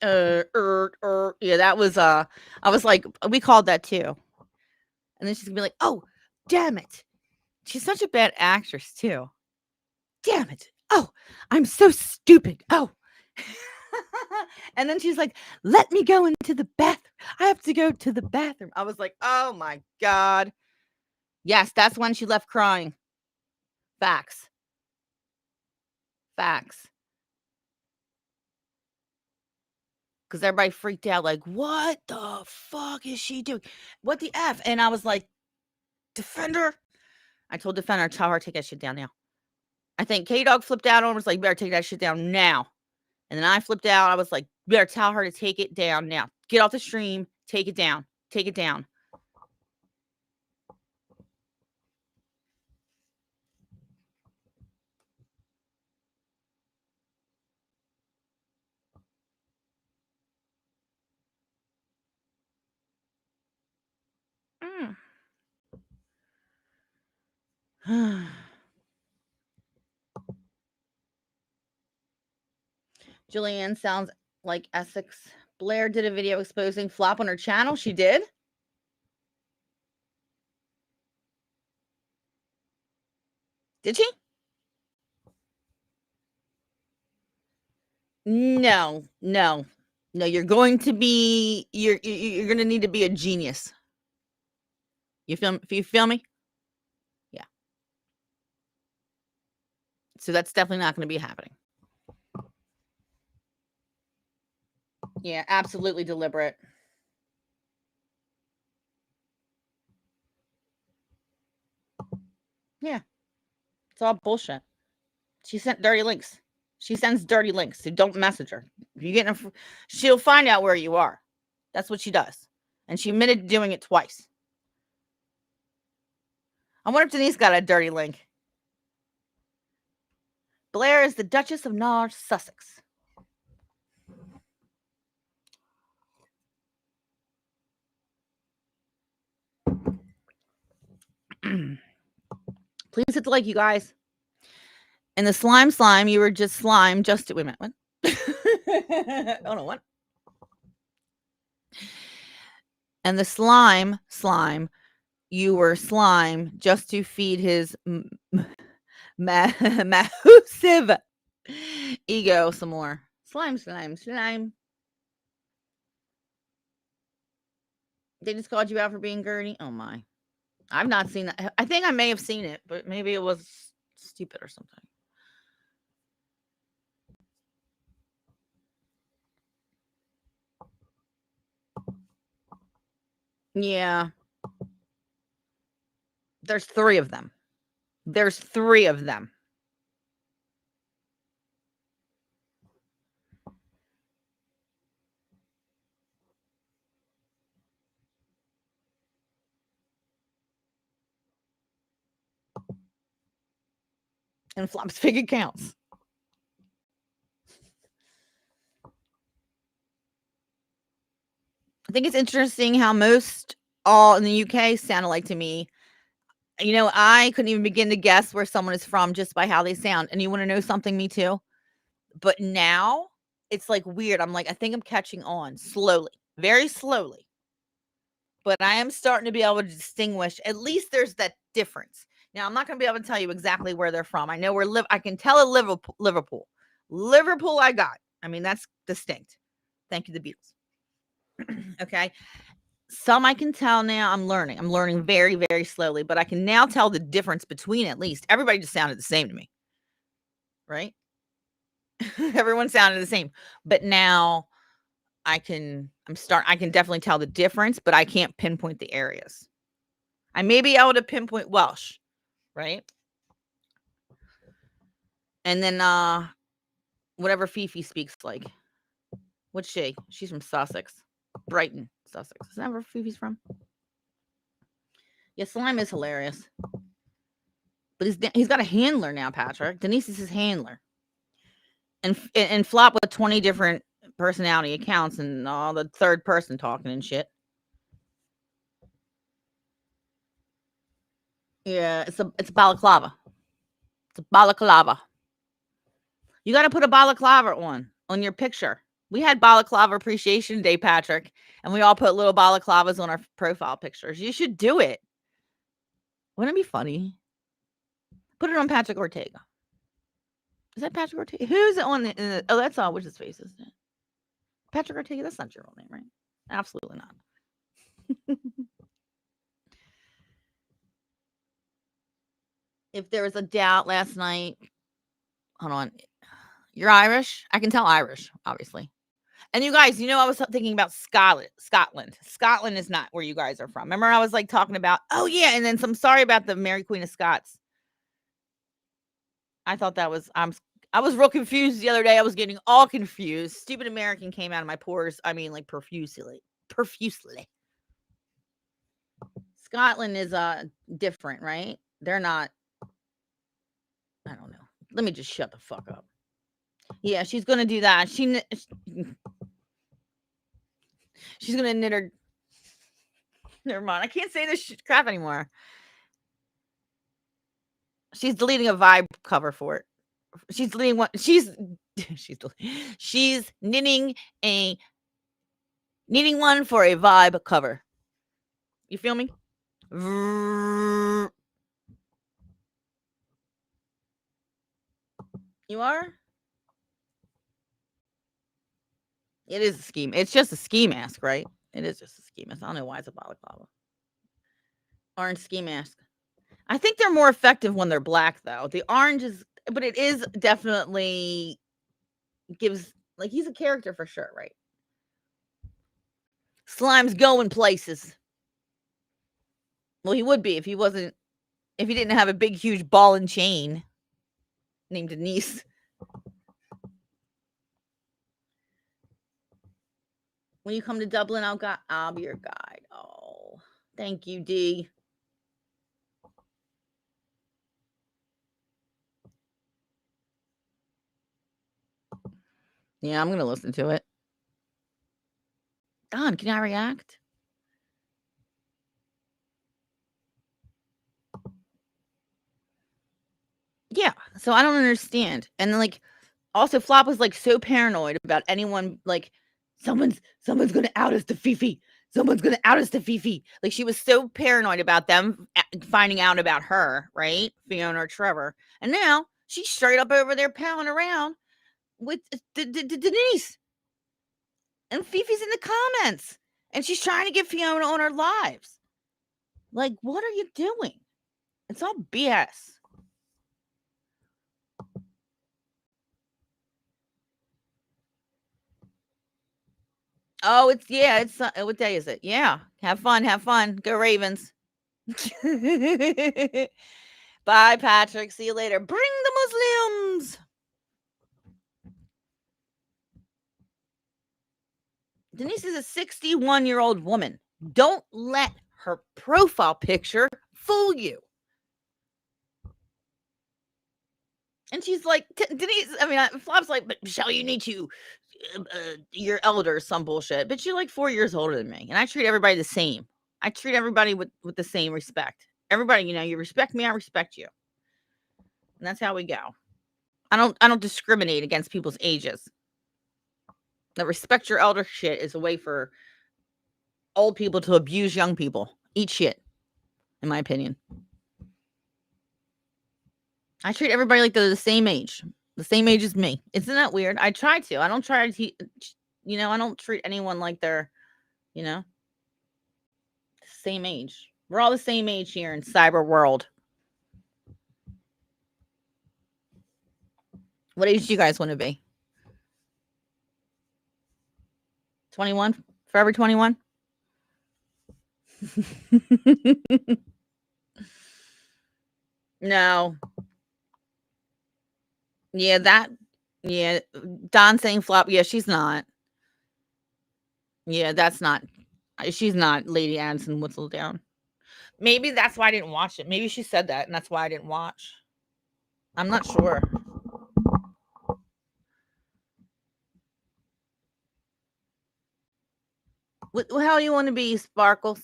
Yeah, that was I was like, we called that too. And then she's gonna be like, oh, damn it. She's such a bad actress too. Damn it. Oh, I'm so stupid. Oh. And then she's like, let me go into the bathroom. I have to go to the bathroom. I was like, oh my God. Yes, that's when she left crying. Facts. Facts. Because everybody freaked out, like, what the fuck is she doing? What the F? And I was like, Defender. I told Defender, tell her, take that shit down now. I think K Dog flipped out and was like, better take that shit down now. And then I flipped out. I was like, better tell her to take it down now. Get off the stream. Take it down. Take it down. Julianne sounds like Essex. Blair did a video exposing flop on her channel. She did? Did she? No. You're going to be you're going to need to be a genius. You feel me? Yeah. So that's definitely not going to be happening. Yeah, absolutely deliberate. Yeah. It's all bullshit. She sent dirty links. She sends dirty links. So don't message her. If you get she'll find out where you are. That's what she does. And she admitted to doing it twice. I wonder if Denise got a dirty link. Blair is the Duchess of North Sussex. Please hit the like, you guys. And the slime, you were just slime. Just to, wait a minute. What? Hold on, what? And the slime, you were slime just to feed his massive ego some more. Slime. They just called you out for being Gertie? Oh my. I've not seen that. I think I may have seen it, but maybe it was stupid or something. Yeah. There's 3 of them. There's 3 of them. and Flop's fake accounts. I think it's interesting how most all in the UK sound alike to me. You know, I couldn't even begin to guess where someone is from just by how they sound. And you want to know something? Me too. But now it's like weird. I'm like, I think I'm catching on slowly, very slowly. But I am starting to be able to distinguish. At least there's that difference. Now, I'm not going to be able to tell you exactly where they're from. I know where I can tell a Liverpool. Liverpool, I got. I mean, that's distinct. Thank you, the Beatles. Okay. Some I can tell now. I'm learning very, very slowly, but I can now tell the difference between at least. Everybody just sounded the same to me. Right? Everyone sounded the same. But now I can definitely tell the difference, but I can't pinpoint the areas. I may be able to pinpoint Welsh, right? And then whatever Fifi speaks like. What's she? She's from Sussex. Brighton, Sussex. Is that where Fifi's from? Yeah, Slime is hilarious. But he's got a handler now, Patrick. Denise is his handler. And Flop with 20 different personality accounts and all the third person talking and shit. Yeah, it's a balaclava. It's a balaclava. You got to put a balaclava on your picture. We had balaclava appreciation day, Patrick, and we all put little balaclavas on our profile pictures. You should do it. Wouldn't it be funny? Put it on Patrick Ortega. Is that Patrick Ortega? Who's it on? Oh, that's all. What's his face, isn't it? Patrick Ortega. That's not your real name, right? Absolutely not. If there was a doubt last night, hold on. You're Irish? I can tell Irish, obviously. And you guys, you know, I was thinking about Scotland. Scotland is not where you guys are from. Remember, I was like talking about, oh yeah, and then some. Sorry about the Mary Queen of Scots. I thought that was I was real confused the other day. I was getting all confused. Stupid American came out of my pores. I mean, like profusely. Scotland is different, right? They're not. I don't know. Let me just shut the fuck up. Yeah, she's gonna do that. She's gonna knit her. Never mind. I can't say this crap anymore. She's deleting a vibe cover for it. She's deleting one. She's knitting one for a vibe cover. You feel me? You are? It is a ski. It's just a ski mask, right? It is just a ski mask. I don't know why it's a balaclava. Orange ski mask. I think they're more effective when they're black, though. The orange is, but it is definitely gives, like, he's a character for sure, right? Slime's going places. Well, he would be if he didn't have a big, huge ball and chain named Denise. When you come to Dublin, I'll be your guide. Oh, thank you, D. Yeah, I'm gonna listen to it. Don, can I react? Yeah, so I don't understand. And then, like, also Flop was like so paranoid about anyone, like, someone's gonna out us to Fifi. Someone's gonna out us to Fifi. Like, she was so paranoid about them finding out about her, right? Fiona or Trevor. And now she's straight up over there palling around with Denise. And Fifi's in the comments. And she's trying to get Fiona on her lives. Like, what are you doing? It's all BS. Oh, it's what day is it? Yeah. Have fun. Go Ravens. Bye, Patrick. See you later. Bring the Muslims. Denise is a 61-year-old woman. Don't let her profile picture fool you. And she's like, Denise, I mean, Flop's like, but Michelle, you need to, you're elder, some bullshit. But you're like 4 years older than me. And I treat everybody the same. I treat everybody with the same respect. Everybody, you respect me, I respect you. And that's how we go. I don't discriminate against people's ages. The respect your elder shit is a way for old people to abuse young people. Eat shit, in my opinion. I treat everybody like they're the same age as me. Isn't that weird? I try to. I don't try to, I don't treat anyone like they're, same age. We're all the same age here in cyber world. What age do you guys want to be? 21? Forever 21? No. Yeah, Don saying flop. Yeah, she's not. Yeah, that's not. She's not Lady Addison Whistledown. Maybe that's why I didn't watch it. Maybe she said that, and that's why I didn't watch. I'm not sure. What the hell you want to be, Sparkles?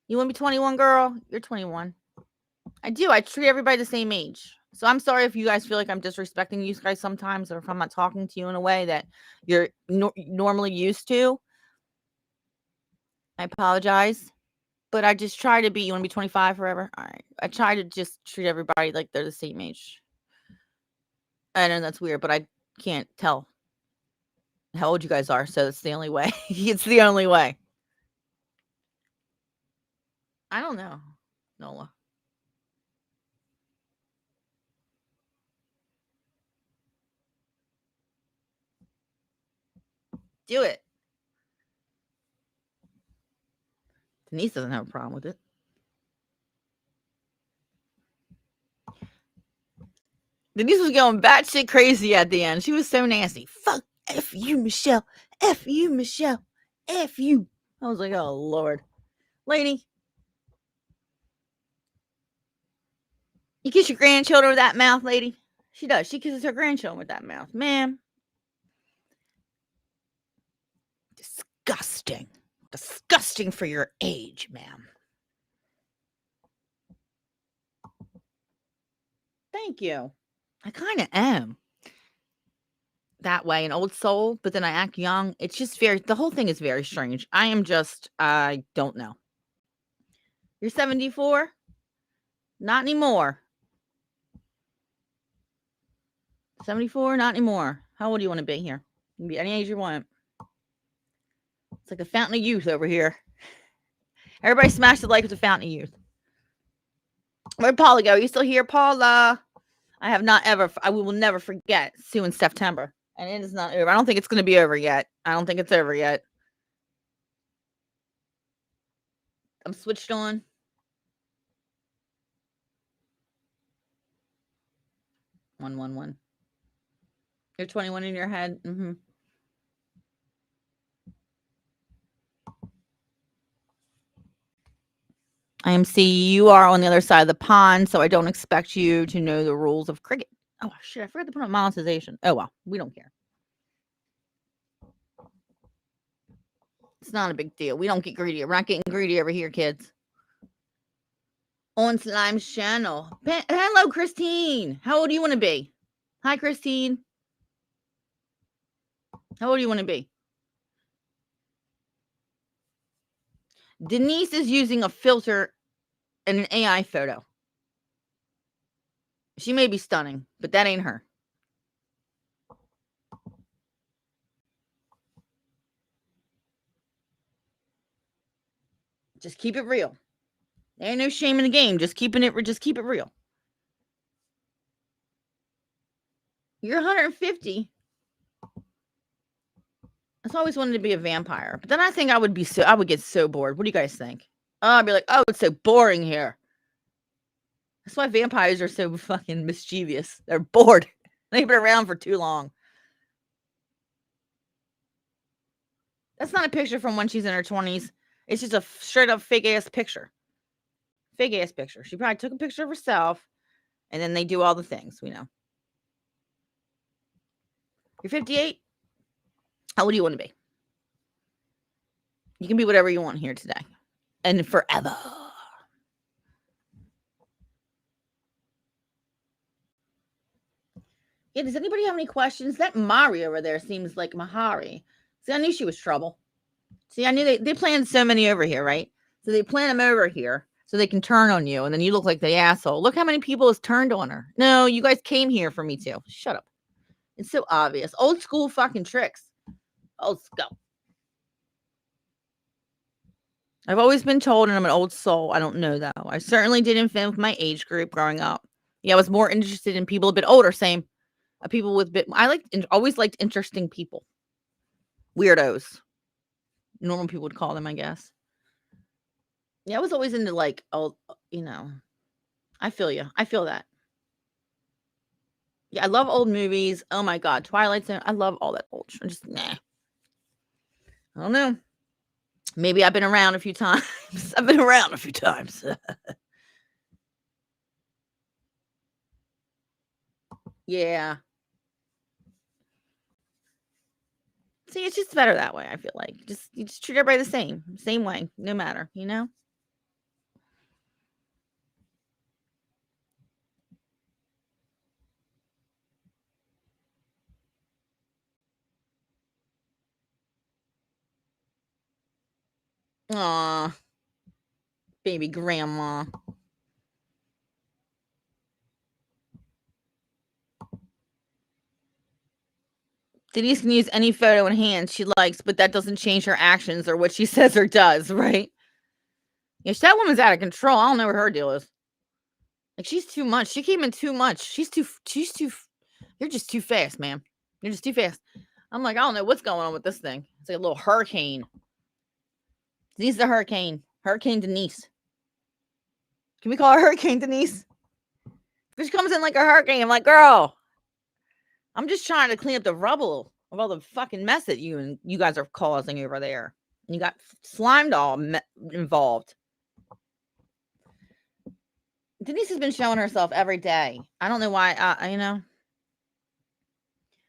You want to be 21, girl? You're 21. I do. I treat everybody the same age. So I'm sorry if you guys feel like I'm disrespecting you guys sometimes, or if I'm not talking to you in a way that you're normally used to. I apologize. But I just try to be. You want to be 25 forever? All right. I try to just treat everybody like they're the same age. I know that's weird, but I can't tell how old you guys are. So it's the only way. It's the only way. I don't know, Nola. Do it. Denise doesn't have a problem with it. Denise was going batshit crazy at the end. She was so nasty. Fuck F you, Michelle. F you, Michelle. F you. I was like, oh, Lord. Lady, you kiss your grandchildren with that mouth, lady? She does. She kisses her grandchildren with that mouth. Ma'am. Disgusting. Disgusting for your age, ma'am. Thank you. I kind of am that way, an old soul, but then I act young. It's just the whole thing is very strange. I don't know. You're 74? Not anymore. 74? Not anymore. How old do you want to be here? You can be any age you want. It's like the fountain of youth over here. Everybody smash the like with the fountain of youth. Where'd Paula go? Are you still here, Paula? I will never forget Sue in September. And it is not over. I don't think it's going to be over yet. I don't think it's over yet. I'm switched on. One. You're 21 in your head. Mm-hmm. IMC, you are on the other side of the pond, so I don't expect you to know the rules of cricket. Oh, shit, I forgot to put on monetization. Oh, well, we don't care. It's not a big deal. We don't get greedy. We're not getting greedy over here, kids. On Slime's channel. Hello, Christine. How old do you want to be? Hi, Christine. How old do you want to be? Denise is using a filter and an AI photo. She may be stunning, but that ain't her. Just keep it real. There ain't no shame in the game. Just keep it real. You're 150. I've always wanted to be a vampire, but then I think I would get so bored. What do you guys think? Oh, I'd be like, oh, it's so boring here. That's why vampires are so fucking mischievous. They're bored. They've been around for too long. That's not a picture from when she's in her 20s. It's just a straight up fake ass picture. Fake ass picture. She probably took a picture of herself, and then they do all the things, we know. You're 58. How old do you want to be? You can be whatever you want here today and forever. Yeah, does anybody have any questions? That Mari over there seems like Mahari. See, I knew she was trouble. See, I knew they planned so many over here, right? So they plan them over here so they can turn on you, and then you look like the asshole. Look how many people has turned on her. No, you guys came here for me too. Shut up. It's so obvious. Old school fucking tricks. Let's go. I've always been told, and I'm an old soul. I don't know, though. I certainly didn't fit with my age group growing up. Yeah, I was more interested in people a bit older, same. People with bit. I always liked interesting people. Weirdos. Normal people would call them, I guess. Yeah, I was always into like old, I feel you. I feel that. Yeah, I love old movies. Oh my god, Twilight Zone. I love all that old. I'm just nah. I don't know. Maybe I've been around a few times. I've been around a few times. Yeah. See, it's just better that way, I feel like. You just treat everybody the same way, no matter, Aw, baby grandma. Denise can use any photo in hand she likes, but that doesn't change her actions or what she says or does, right? Yeah, that woman's out of control. I don't know what her deal is. Like, she's too much. She came in too much. You're just too fast, man. You're just too fast. I'm like, I don't know what's going on with this thing. It's like a little hurricane. Denise the hurricane. Hurricane Denise. Can we call her Hurricane Denise? If she comes in like a hurricane, I'm like, girl, I'm just trying to clean up the rubble of all the fucking mess that you guys are causing over there. And you got slimed all involved. Denise has been showing herself every day. I don't know why.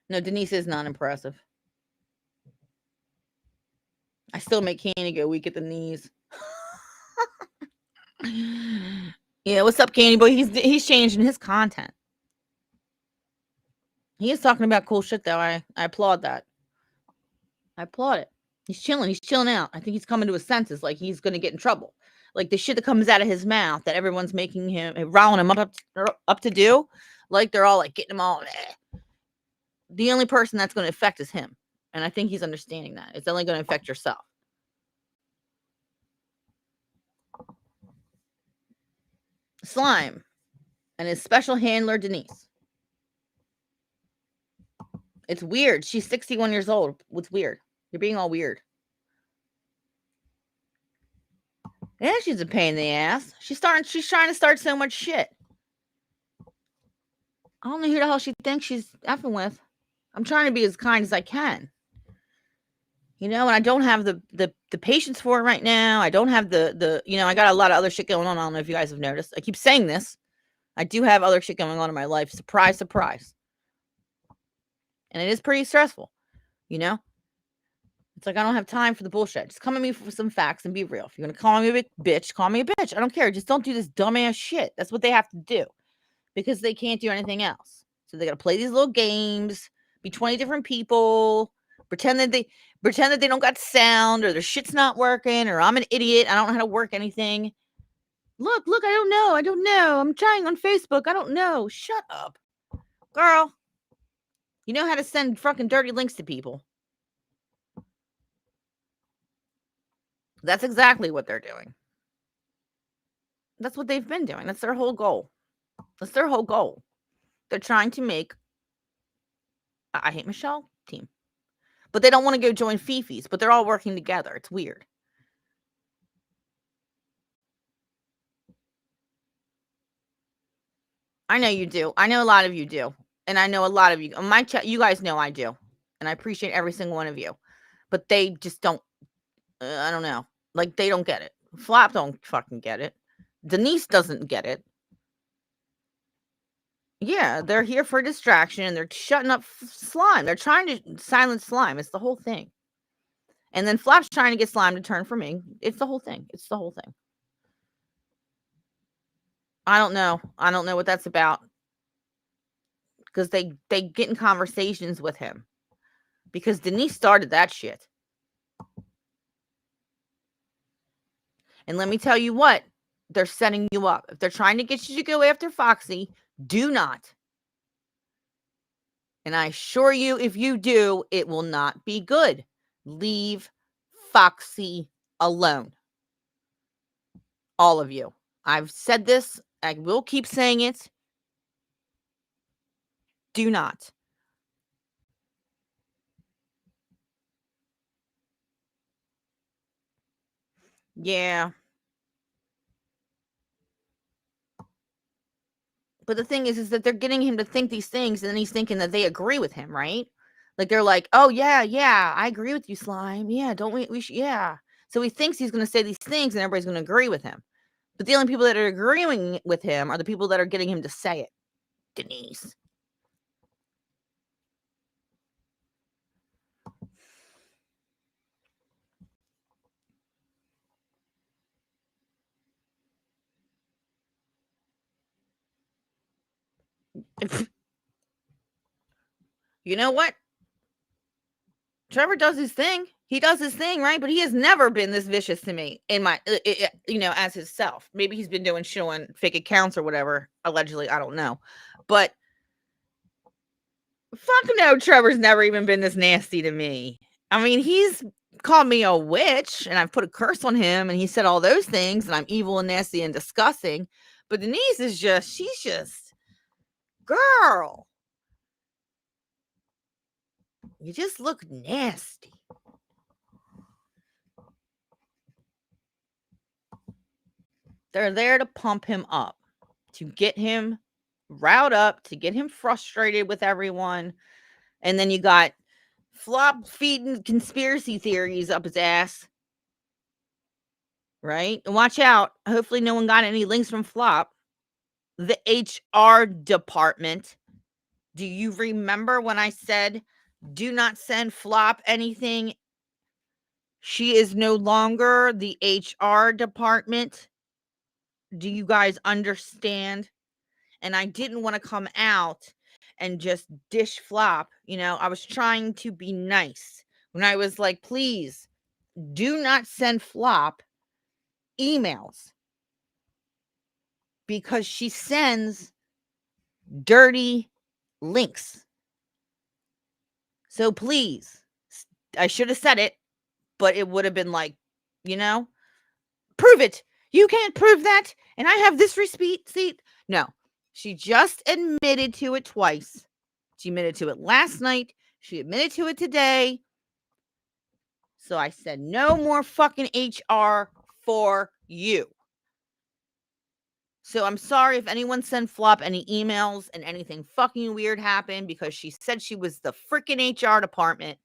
No, Denise is not impressive. I still make Candy go weak at the knees. Yeah, what's up, Candy Boy? He's changing his content. He is talking about cool shit, though. I applaud that. I applaud it. He's chilling. He's chilling out. I think he's coming to his senses. Like, he's going to get in trouble. Like, the shit that comes out of his mouth that everyone's making him, riling him up to do. Like, they're all like getting him all. The only person that's going to affect is him. And I think he's understanding that. It's only going to affect yourself. Slime and his special handler, Denise. It's weird. She's 61 years old. What's weird? You're being all weird. Yeah, she's a pain in the ass. She's trying to start so much shit. I don't know who the hell she thinks she's effing with. I'm trying to be as kind as I can. And I don't have the patience for it right now. I don't have the I got a lot of other shit going on. I don't know if you guys have noticed. I keep saying this. I do have other shit going on in my life. Surprise, surprise. And it is pretty stressful, It's like I don't have time for the bullshit. Just come at me for some facts and be real. If you're going to call me a bitch, call me a bitch. I don't care. Just don't do this dumbass shit. That's what they have to do because they can't do anything else. So they got to play these little games, be 20 different people, pretend that they don't got sound or their shit's not working or I'm an idiot. I don't know how to work anything. Look, I don't know. I'm trying on Facebook. I don't know. Shut up. Girl, you know how to send fucking dirty links to people. That's exactly what they're doing. That's what they've been doing. That's their whole goal. They're trying to make I Hate Michelle team. But they don't want to go join Fifi's, but they're all working together. It's weird. I know you do. I know a lot of you do. And I know a lot of you. On my chat, you guys know I do. And I appreciate every single one of you. But they just don't, I don't know. Like, they don't get it. Flop don't fucking get it. Denise doesn't get it. Yeah, they're here for distraction and they're shutting up slime. They're trying to silence slime. It's the whole thing. And then Flop's trying to get slime to turn for me. It's the whole thing. It's the whole thing. I don't know. I don't know what that's about. Because they get in conversations with him. Because Denise started that shit. And let me tell you what, they're setting you up. If they're trying to get you to go after Foxy, do not. And I assure you, if you do, it will not be good. Leave Foxy alone. All of you. I've said this. I will keep saying it. Do not. Yeah. But the thing is that they're getting him to think these things, and then he's thinking that they agree with him, right? Like they're like, "Oh yeah, I agree with you, Slime. Yeah, don't we should, yeah." So he thinks he's going to say these things, and everybody's going to agree with him. But the only people that are agreeing with him are the people that are getting him to say it. Denise. You know what? Trevor does his thing. He does his thing, right? But he has never been this vicious to me in my, as himself. Maybe he's been doing showing fake accounts or whatever, allegedly. I don't know. But fuck no, Trevor's never even been this nasty to me. I mean, he's called me a witch and I've put a curse on him and he said all those things and I'm evil and nasty and disgusting. But Denise is she's just, girl, you just look nasty. They're there to pump him up, to get him riled up, to get him frustrated with everyone. And then you got Flop feeding conspiracy theories up his ass. Right? And watch out. Hopefully, no one got any links from Flop. The HR department. Do you remember when I said, do not send Flop anything? She is no longer the HR department. Do you guys understand? And I didn't want to come out and just dish Flop. I was trying to be nice when I was like, please do not send Flop emails because she sends dirty links. So please, I should have said it, but it would have been like, prove it. You can't prove that. And I have this receipt. No, she just admitted to it twice. She admitted to it last night. She admitted to it today. So I said, no more fucking HR for you. So I'm sorry if anyone sent Flop any emails and anything fucking weird happened because she said she was the freaking HR department.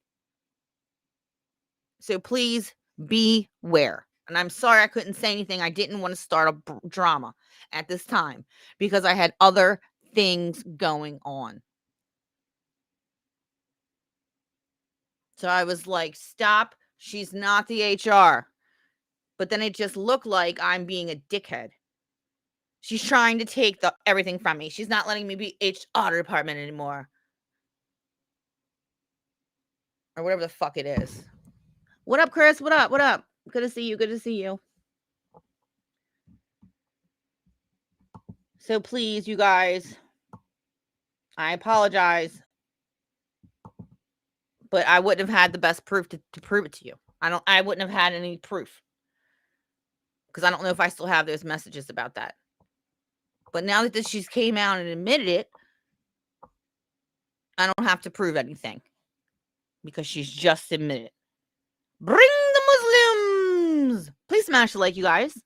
So please beware. And I'm sorry I couldn't say anything. I didn't want to start a drama at this time because I had other things going on. So I was like, stop. She's not the HR. But then it just looked like I'm being a dickhead. She's trying to take everything from me. She's not letting me be HR department anymore. Or whatever the fuck it is. What up, Chris? What up? What up? Good to see you. Good to see you. So please, you guys, I apologize, but I wouldn't have had the best proof to prove it to you. I wouldn't have had any proof because I don't know if I still have those messages about that. But now that she's came out and admitted it, I don't have to prove anything because she's just admitted. Bring the Muslims! Please smash the like, you guys.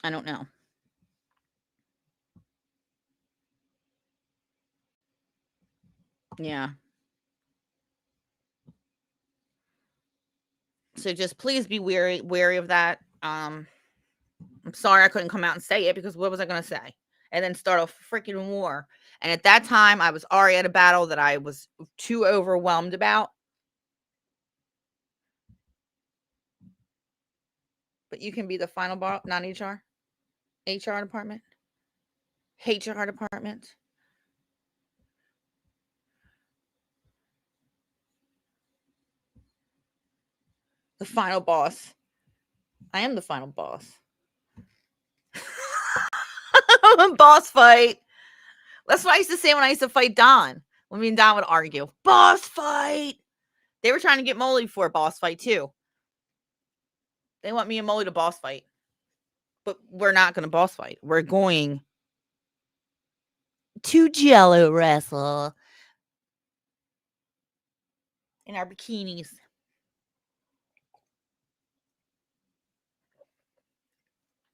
I don't know. Yeah. So just please be wary of that. I'm sorry I couldn't come out and say it, because what was I going to say? And then start a freaking war. And at that time, I was already at a battle that I was too overwhelmed about. But you can be the final boss, not HR. HR department. HR department. The final boss. I am the final boss. Boss fight. That's what I used to say when I used to fight Don. When me and Don would argue. Boss fight. They were trying to get Molly for a boss fight too. They want me and Molly to boss fight. But we're not going to boss fight. We're going to Jello wrestle in our bikinis.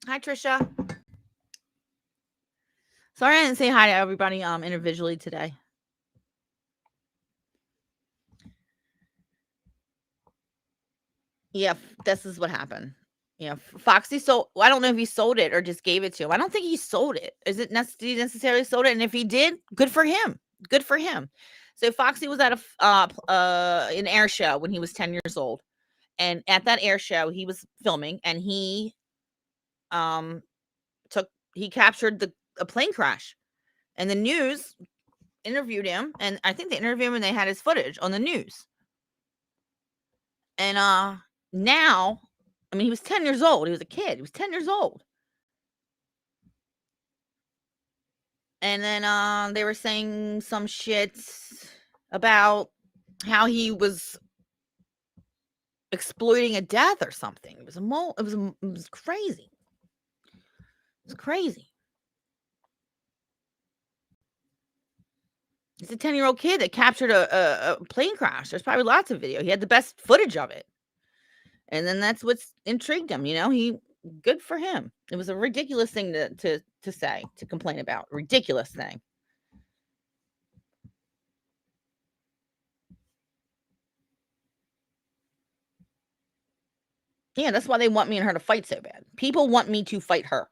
Hi, Trisha. Sorry I didn't say hi to everybody individually today. Yeah, this is what happened. Yeah, Foxy sold. I don't know if he sold it or just gave it to him. I don't think he sold it. Is it he necessarily sold it? And if he did, good for him. Good for him. So Foxy was at an air show when he was 10 years old, and at that air show he was filming, and he captured a plane crash, and the news interviewed him, and I think they interviewed him and they had his footage on the news. And now, I mean, he was 10 years old. He was a kid. He was 10 years old. And then they were saying some shit about how he was exploiting a death or something. It was crazy. It was crazy. He's a 10-year-old kid that captured a plane crash. There's probably lots of video. He had the best footage of it. And then that's what's intrigued him, good for him. It was a ridiculous thing to say, to complain about. Ridiculous thing. Yeah, that's why they want me and her to fight so bad. People want me to fight her.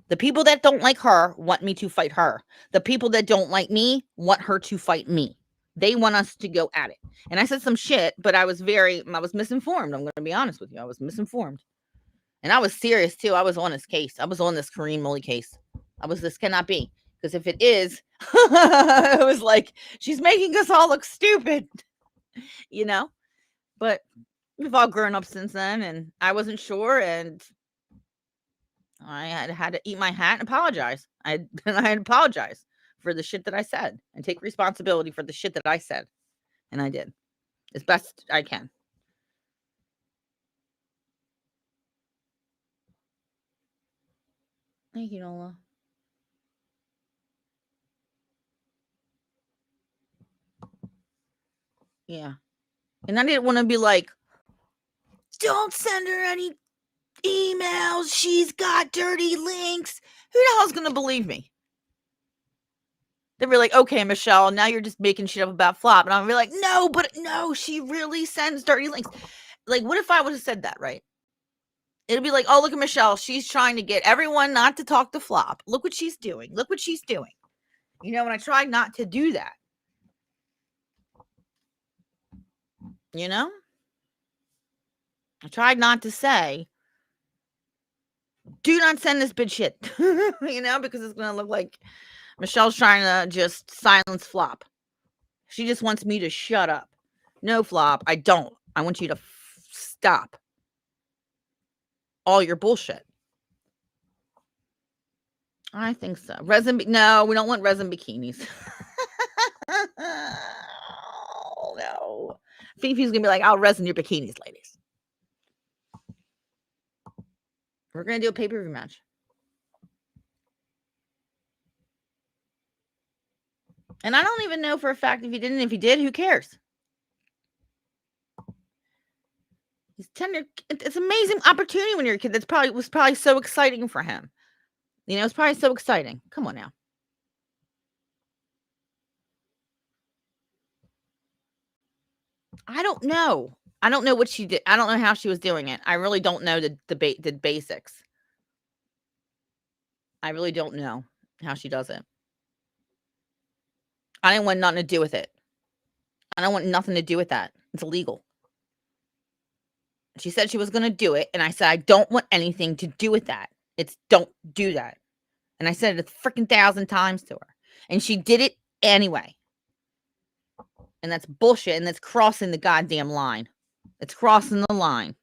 The people that don't like her want me to fight her. The people that don't like me want her to fight me. They want us to go at it. And I said some shit, but I was misinformed. I'm going to be honest with you. I was misinformed. And I was serious too. I was on this case. I was on this Kareem Molly case. This cannot be. Because if it is, it was like, she's making us all look stupid, But we've all grown up since then, and I wasn't sure, and I had to eat my hat and apologize. I apologize for the shit that I said and take responsibility for the shit that I said. And I did as best I can. Thank you, Nola. Yeah. And I didn't want to be like, don't send her any emails. She's got dirty links. Who the hell's going to believe me? They were like, okay, Michelle, now you're just making shit up about Flop. And I'm be like, no, she really sends dirty links. Like, what if I would have said that, right? It'd be like, oh, look at Michelle. She's trying to get everyone not to talk to Flop. Look what she's doing. Look what she's doing. And I tried not to do that. I tried not to say, do not send this bitch shit, because it's going to look like Michelle's trying to just silence Flop. She just wants me to shut up. No, Flop, I don't. I want you to stop all your bullshit. I think so. No, we don't want resin bikinis. Oh, no. Fifi's going to be like, I'll resin your bikinis, ladies. We're going to do a pay-per-view match. And I don't even know for a fact if he didn't. If he did, who cares? He's tender. It's an amazing opportunity when you're a kid. Was probably so exciting for him. It's probably so exciting. Come on now. I don't know. I don't know what she did. I don't know how she was doing it. I really don't know the basics. I really don't know how she does it. I didn't want nothing to do with it. I don't want nothing to do with that. It's illegal. She said she was going to do it, and I said I don't want anything to do with that. It's don't do that. And I said it a freaking 1,000 times to her, and she did it anyway. And that's bullshit, and that's crossing the goddamn line. It's crossing the line.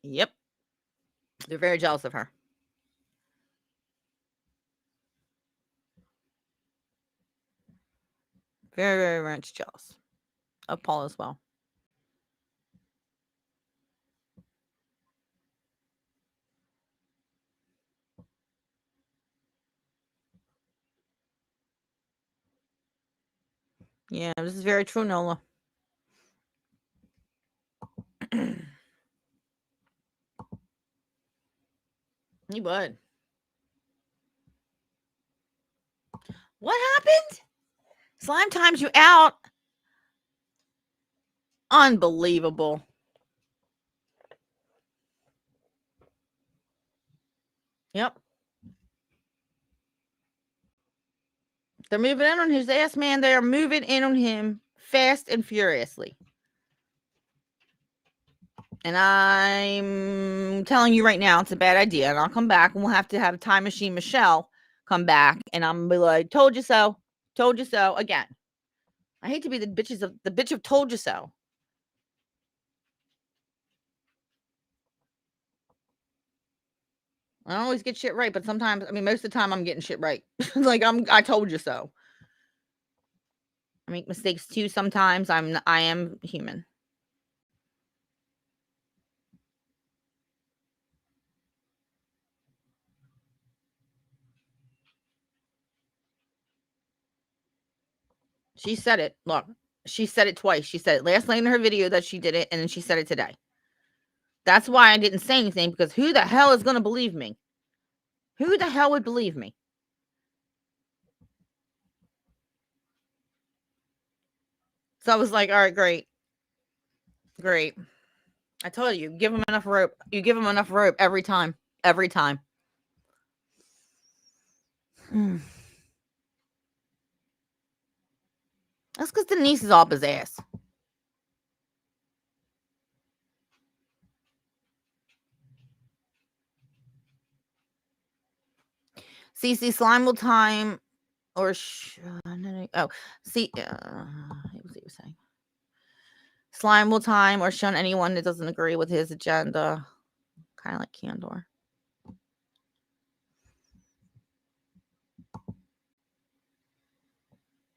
Yep. They're very jealous of her. Very, very much jealous of Paul as well. Yeah, this is very true, Nola. He would. What happened? Slime times you out. Unbelievable. Yep. They're moving in on his ass, man. They are moving in on him fast and furiously. And I'm telling you right now, it's a bad idea. And I'll come back and we'll have to have a time machine Michelle come back. And I'm going to be like, told you so. Told you so again. I hate to be the bitch of told you so. I don't always get shit right, but sometimes, I mean, most of the time I'm getting shit right. Like I told you so. I make mistakes too sometimes. I am human. She said it. Look, she said it twice. She said it last night in her video that she did it, and then she said it today. That's why I didn't say anything, because who the hell is going to believe me? Who the hell would believe me? So I was like, all right, great. Great. I told you, give him enough rope. You give him enough rope every time. Every time. That's because Denise is off his ass. CC slime will time or see, let's see what he was saying. Slime will time or shun anyone that doesn't agree with his agenda. Kind of like Candor.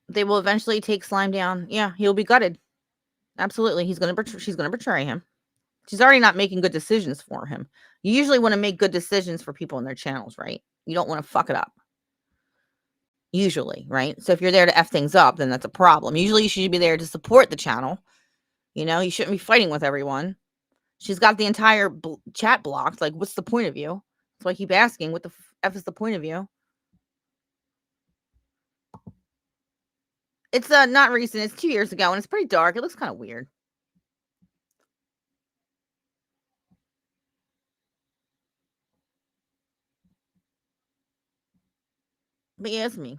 They will eventually take Slime down. Yeah, he'll be gutted. Absolutely. She's gonna betray him. She's already not making good decisions for him. You usually want to make good decisions for people in their channels, right? You don't want to fuck it up. Usually, right? So if you're there to F things up, then that's a problem. Usually you should be there to support the channel. You know, you shouldn't be fighting with everyone. She's got the entire chat blocked. Like, what's the point of you? So I keep asking, what the F is the point of you? It's not recent. It's 2 years ago, and it's pretty dark. It looks kind of weird. But yeah, it's me.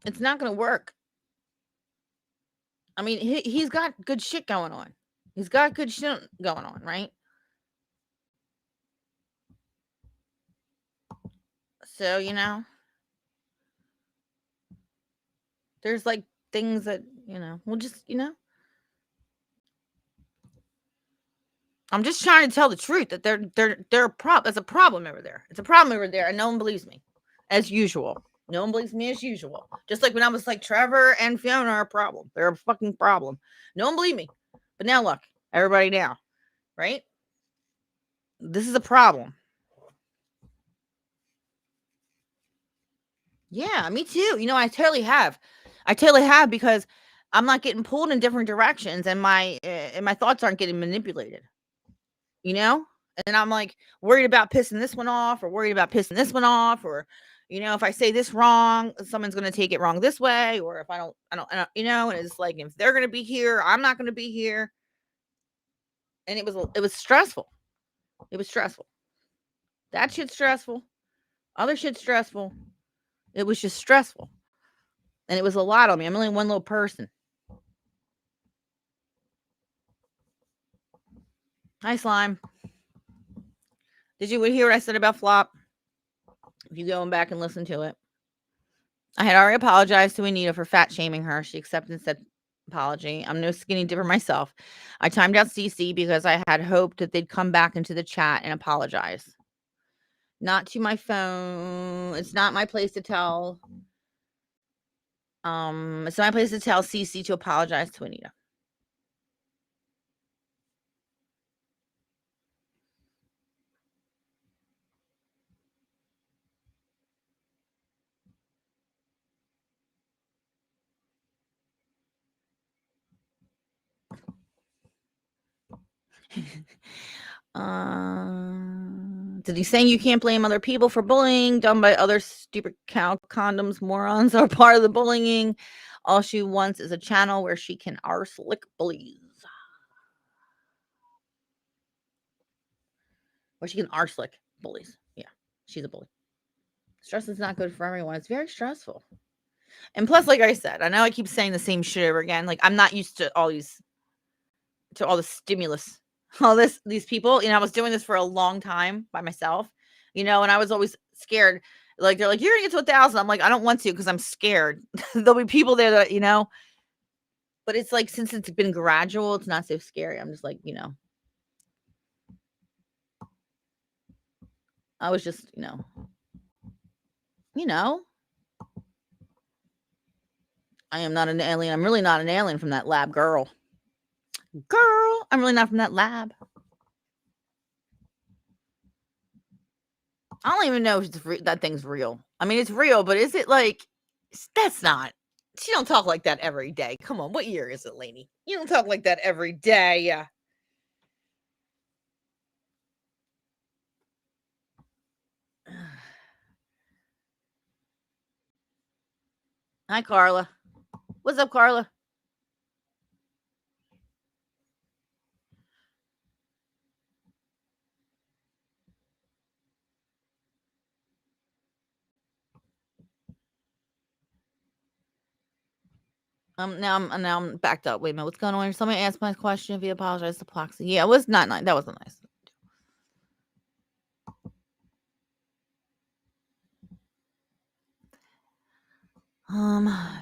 It's not going to work. I mean, he's got good shit going on. He's got good shit going on, right? So, you know, there's like things that, you know, we'll just, you know, I'm just trying to tell the truth that they're a problem. There's a problem over there. It's a problem over there, and no one believes me, as usual. No one believes me as usual. Just like when I was like, Trevor and Fiona are a problem. They're a fucking problem. No one believed me. But now look, everybody now, right? This is a problem. Yeah, me too. I totally have. I totally have because I'm not getting pulled in different directions, and my thoughts aren't getting manipulated. You know, and I'm like worried about pissing this one off, or worried about pissing this one off, or if I say this wrong, someone's gonna take it wrong this way, or if I don't, and it's like if they're gonna be here, I'm not gonna be here, and it was stressful. It was stressful. That shit's stressful. Other shit's stressful. It was just stressful. And it was a lot on me. I'm only one little person. Hi, Slime. Did you hear what I said about Flop? If you go back and listen to it. I had already apologized to Anita for fat shaming her. She accepted and said apology. I'm no skinny dipper myself. I timed out CC because I had hoped that they'd come back into the chat and apologize. Not to my phone. It's not my place to tell. It's not my place to tell CC to apologize to Anita. Did he saying you can't blame other people for bullying done by other stupid cow condoms morons are part of the bullying? All she wants is a channel where she can arse lick bullies. Where she can arse lick bullies. Yeah, she's a bully. Stress is not good for everyone. It's very stressful. And plus, like I said, I know I keep saying the same shit over again. Like I'm not used to all the stimulus, these people. I was doing this for a long time by myself, and I was always scared. Like they're like, you're gonna get to 1,000. I'm like, I don't want to because I'm scared. There'll be people there that. But it's like since it's been gradual, it's not so scary. I'm just like, I was just, I am not an alien. I'm really not an alien from that lab, girl. Girl, I'm really not from that lab. I don't even know if that thing's real. I mean, it's real, but is it like that's not? She don't talk like that every day. Come on, what year is it, lady? You don't talk like that every day. Hi, Carla. What's up, Carla? Now I'm backed up. Wait a minute, what's going on here? Somebody asked my question. If he apologized to Ploxy, yeah, it was not nice. That wasn't nice.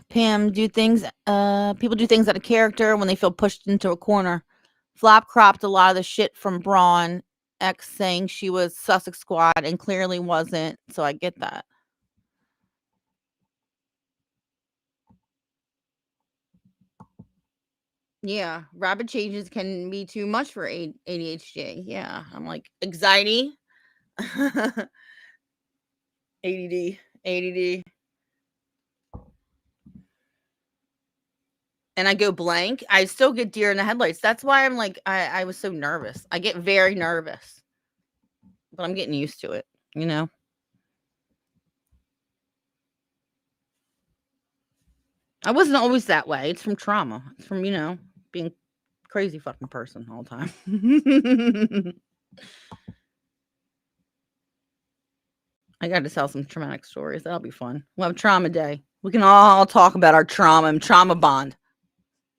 Pam, people do things out of character when they feel pushed into a corner. Flop cropped a lot of the shit from Braun X saying she was Sussex Squad and clearly wasn't, so I get that. Yeah, rapid changes can be too much for ADHD. Yeah, I'm like anxiety, ADD. And I go blank, I still get deer in the headlights. That's why I'm like, I was so nervous. I get very nervous, but I'm getting used to it. I wasn't always that way. It's from trauma. It's from, being crazy fucking person all the time. I got to tell some traumatic stories. That'll be fun. We'll have trauma day. We can all talk about our trauma and trauma bond.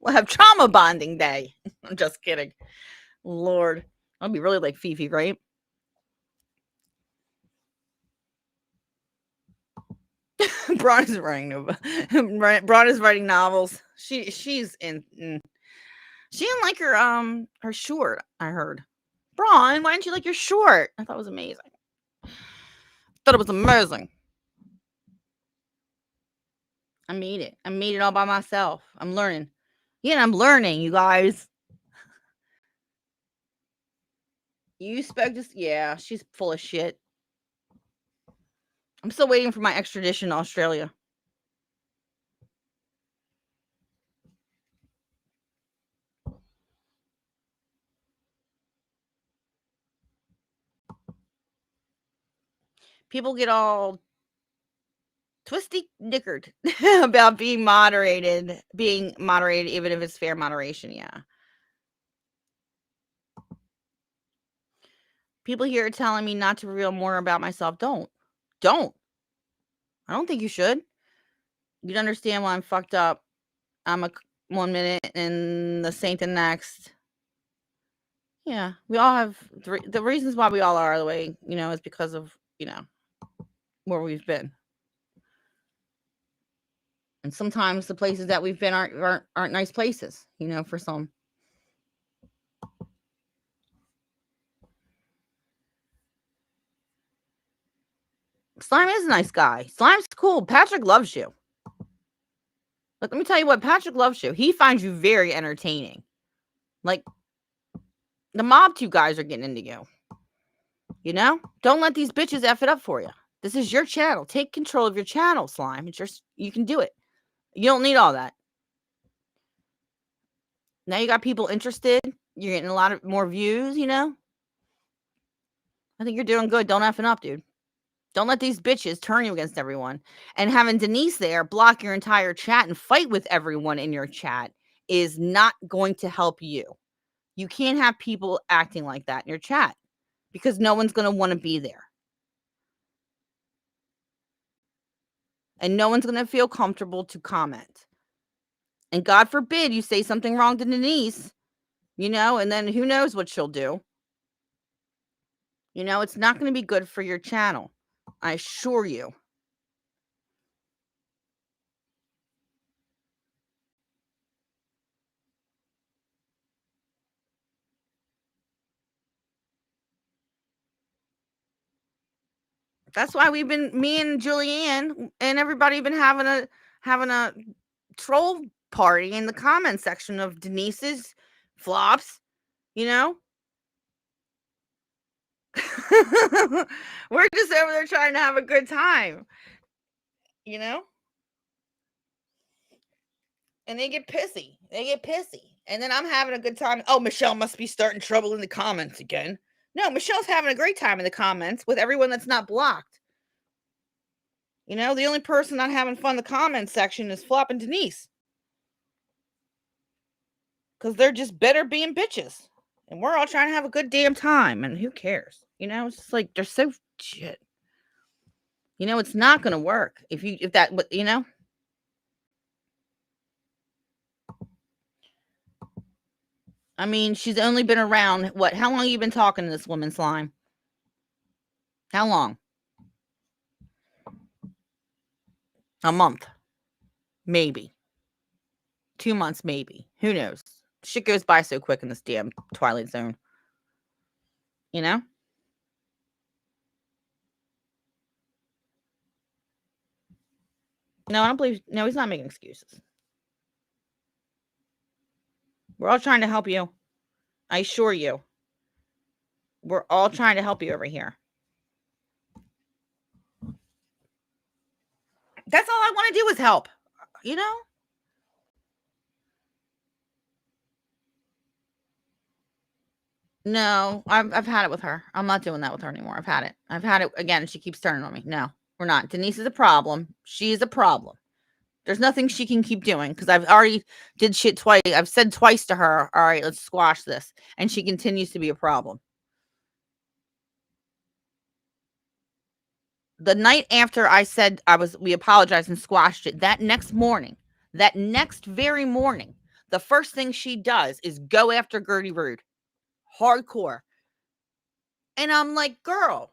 We'll have trauma bonding day. I'm just kidding. Lord. I'll be really like Fifi, right? Braun is writing Braun is writing novels. She's in. She didn't like her short. I heard. Braun, why didn't you like your short? I thought it was amazing. Thought it was amazing. I made it. I made it all by myself. I'm learning. Yeah, I'm learning, you guys. You spoke to, yeah, she's full of shit. I'm still waiting for my extradition to Australia. People get all twisty dickered about being moderated, even if it's fair moderation. Yeah. People here are telling me not to reveal more about myself. Don't. I don't think you should. You'd understand why I'm fucked up. I'm a 1 minute and the saint the next. Yeah, we all have the reasons why we all are the way, is because of, where we've been. And sometimes the places that we've been aren't nice places, for some. Slime is a nice guy. Slime's cool. Patrick loves you. Let me tell you what, Patrick loves you. He finds you very entertaining. Like, the mob 2 guys are getting into you. Don't let these bitches F it up for you. This is your channel. Take control of your channel, Slime. You can do it. You don't need all that. Now you got people interested. You're getting a lot of more views, I think you're doing good. Don't F it up, dude. Don't let these bitches turn you against everyone. And having Denise there block your entire chat and fight with everyone in your chat is not going to help you. You can't have people acting like that in your chat because no one's going to want to be there. And no one's going to feel comfortable to comment. And God forbid you say something wrong to Denise, and then who knows what she'll do. It's not going to be good for your channel. I assure you. That's why me and Julianne and everybody been having a troll party in the comment section of Denise's flops, We're just over there trying to have a good time, And they get pissy. And then I'm having a good time. Oh, Michelle must be starting trouble in the comments again. No, Michelle's having a great time in the comments with everyone that's not blocked. The only person not having fun in the comments section is Flop and Denise. Because they're just better being bitches. And we're all trying to have a good damn time. And who cares? It's just like, they're so shit. It's not going to work. If that. I mean, she's only been around, how long have you been talking to this woman, Slime? How long? A month. Maybe. 2 months, maybe. Who knows? Shit goes by so quick in this damn Twilight Zone. No, I don't believe. No, he's not making excuses. We're all trying to help you. I assure you. We're all trying to help you over here. That's all I want to do is help. No, I've had it with her. I'm not doing that with her anymore. I've had it again. She keeps turning on me. No, we're not. Denise is a problem. She is a problem. There's nothing she can keep doing because I've already did shit twice. I've said twice to her, all right, let's squash this. And she continues to be a problem. The night after I said we apologized and squashed it, that next very morning, the first thing she does is go after Gertie Rude. Hardcore. And I'm like, girl,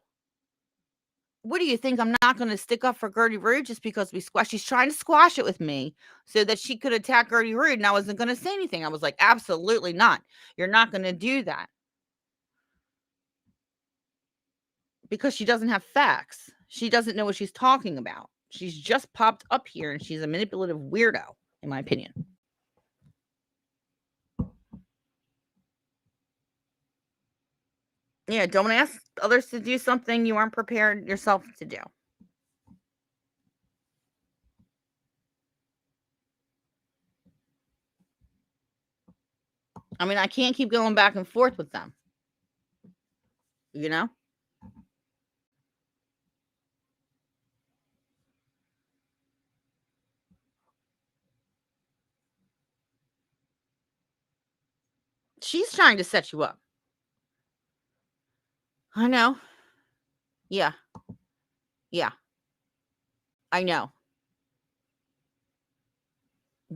what do you think? I'm not going to stick up for Gertie Rude just because we squashed. She's trying to squash it with me so that she could attack Gertie Rude. And I wasn't going to say anything. I was like, absolutely not. You're not going to do that. Because she doesn't have facts. She doesn't know what she's talking about. She's just popped up here and she's a manipulative weirdo, in my opinion. Yeah, don't ask others to do something you aren't prepared yourself to do. I mean, I can't keep going back and forth with them. You know? She's trying to set you up. I know. Yeah. Yeah. I know.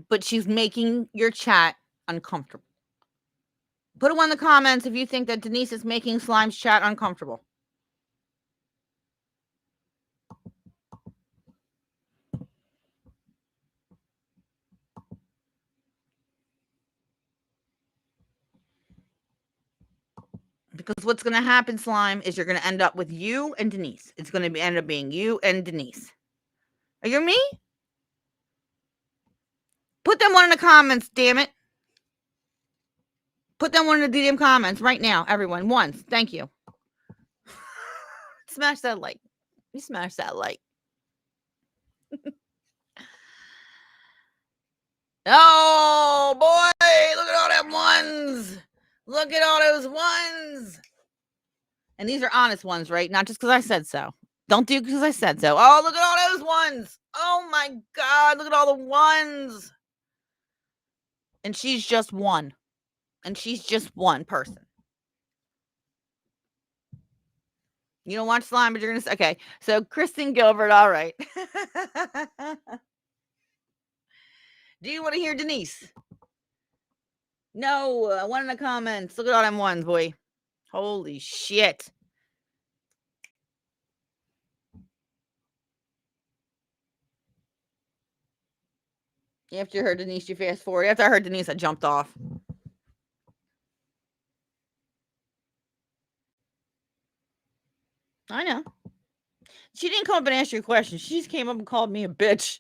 But she's making your chat uncomfortable. Put it in the comments if you think that Denise is making Slime's chat uncomfortable. Because what's going to happen, Slime, is you're going to end up with you and Denise. It's going to end up being you and Denise. Are you me? Put them one in the comments, damn it. Put them one in the DM comments right now, everyone. Once. Thank you. Smash that like. You smash that like. Oh, boy. Look at all them ones. Look at all those ones. And these are honest ones, right? Not just because I said so. Don't do it because I said so. Oh, look at all those ones. Oh, my God. Look at all the ones. And she's just one. And she's just one person. You don't watch Slime, but you're going to say, okay. So, Kristen Gilbert, all right. Do you want to hear Denise? No, one in the comments. Look at all them ones, boy. Holy shit. After you heard Denise, you fast forward. After I heard Denise, I jumped off. I know. She didn't come up and ask you a question. She just came up and called me a bitch.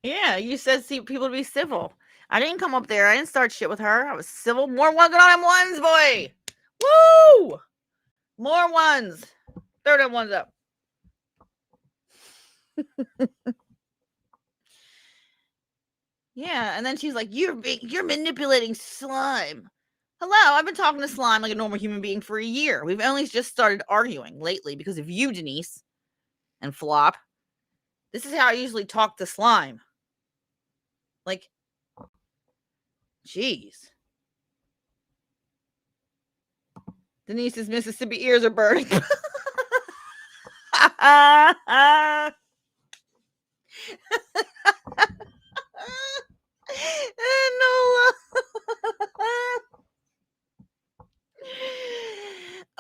Yeah, you said see people to be civil. I didn't come up there. I didn't start shit with her. I was civil. More ones on them ones, boy. Woo! More ones. Throw them ones up. Yeah, and then she's like, "You're manipulating Slime." Hello, I've been talking to Slime like a normal human being for a year. We've only just started arguing lately because of you, Denise, and Flop. This is how I usually talk to Slime. Like, jeez. Denise's Mississippi ears are burning. No.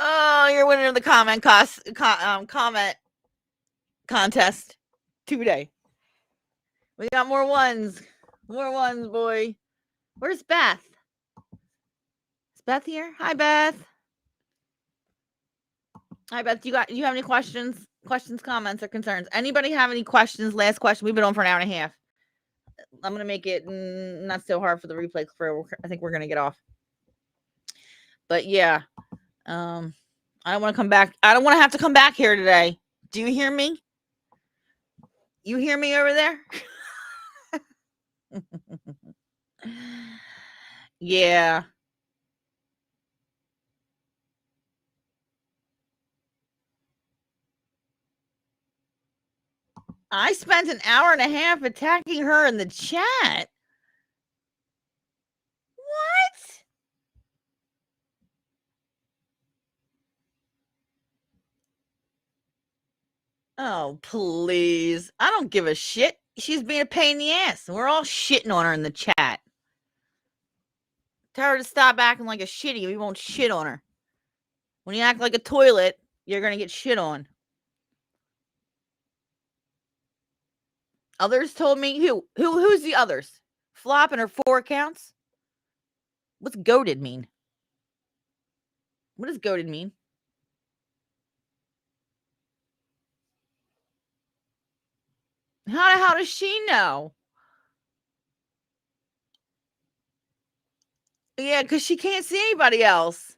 Oh, you're winning the comment comment contest today. We got more ones. More ones, boy. Where's Beth? Is Beth here? Hi, Beth. Hi, Beth. You have any questions? Questions, comments, or concerns? Anybody have any questions? Last question. We've been on for an hour and a half. I'm gonna make it not so hard for the replay. I think we're gonna get off. But yeah, I don't want to come back. I don't want to have to come back here today. Do you hear me? You hear me over there? Yeah. I spent an hour and a half attacking her in the chat. What? Oh, please. I don't give a shit. She's being a pain in the ass. We're all shitting on her in the chat. Tell her to stop acting like a shitty. We won't shit on her. When you act like a toilet, you're going to get shit on. Others told me who's the others? Flop and her 4 accounts? What's goated mean? What does goated mean? How the hell does she know? Yeah, because she can't see anybody else.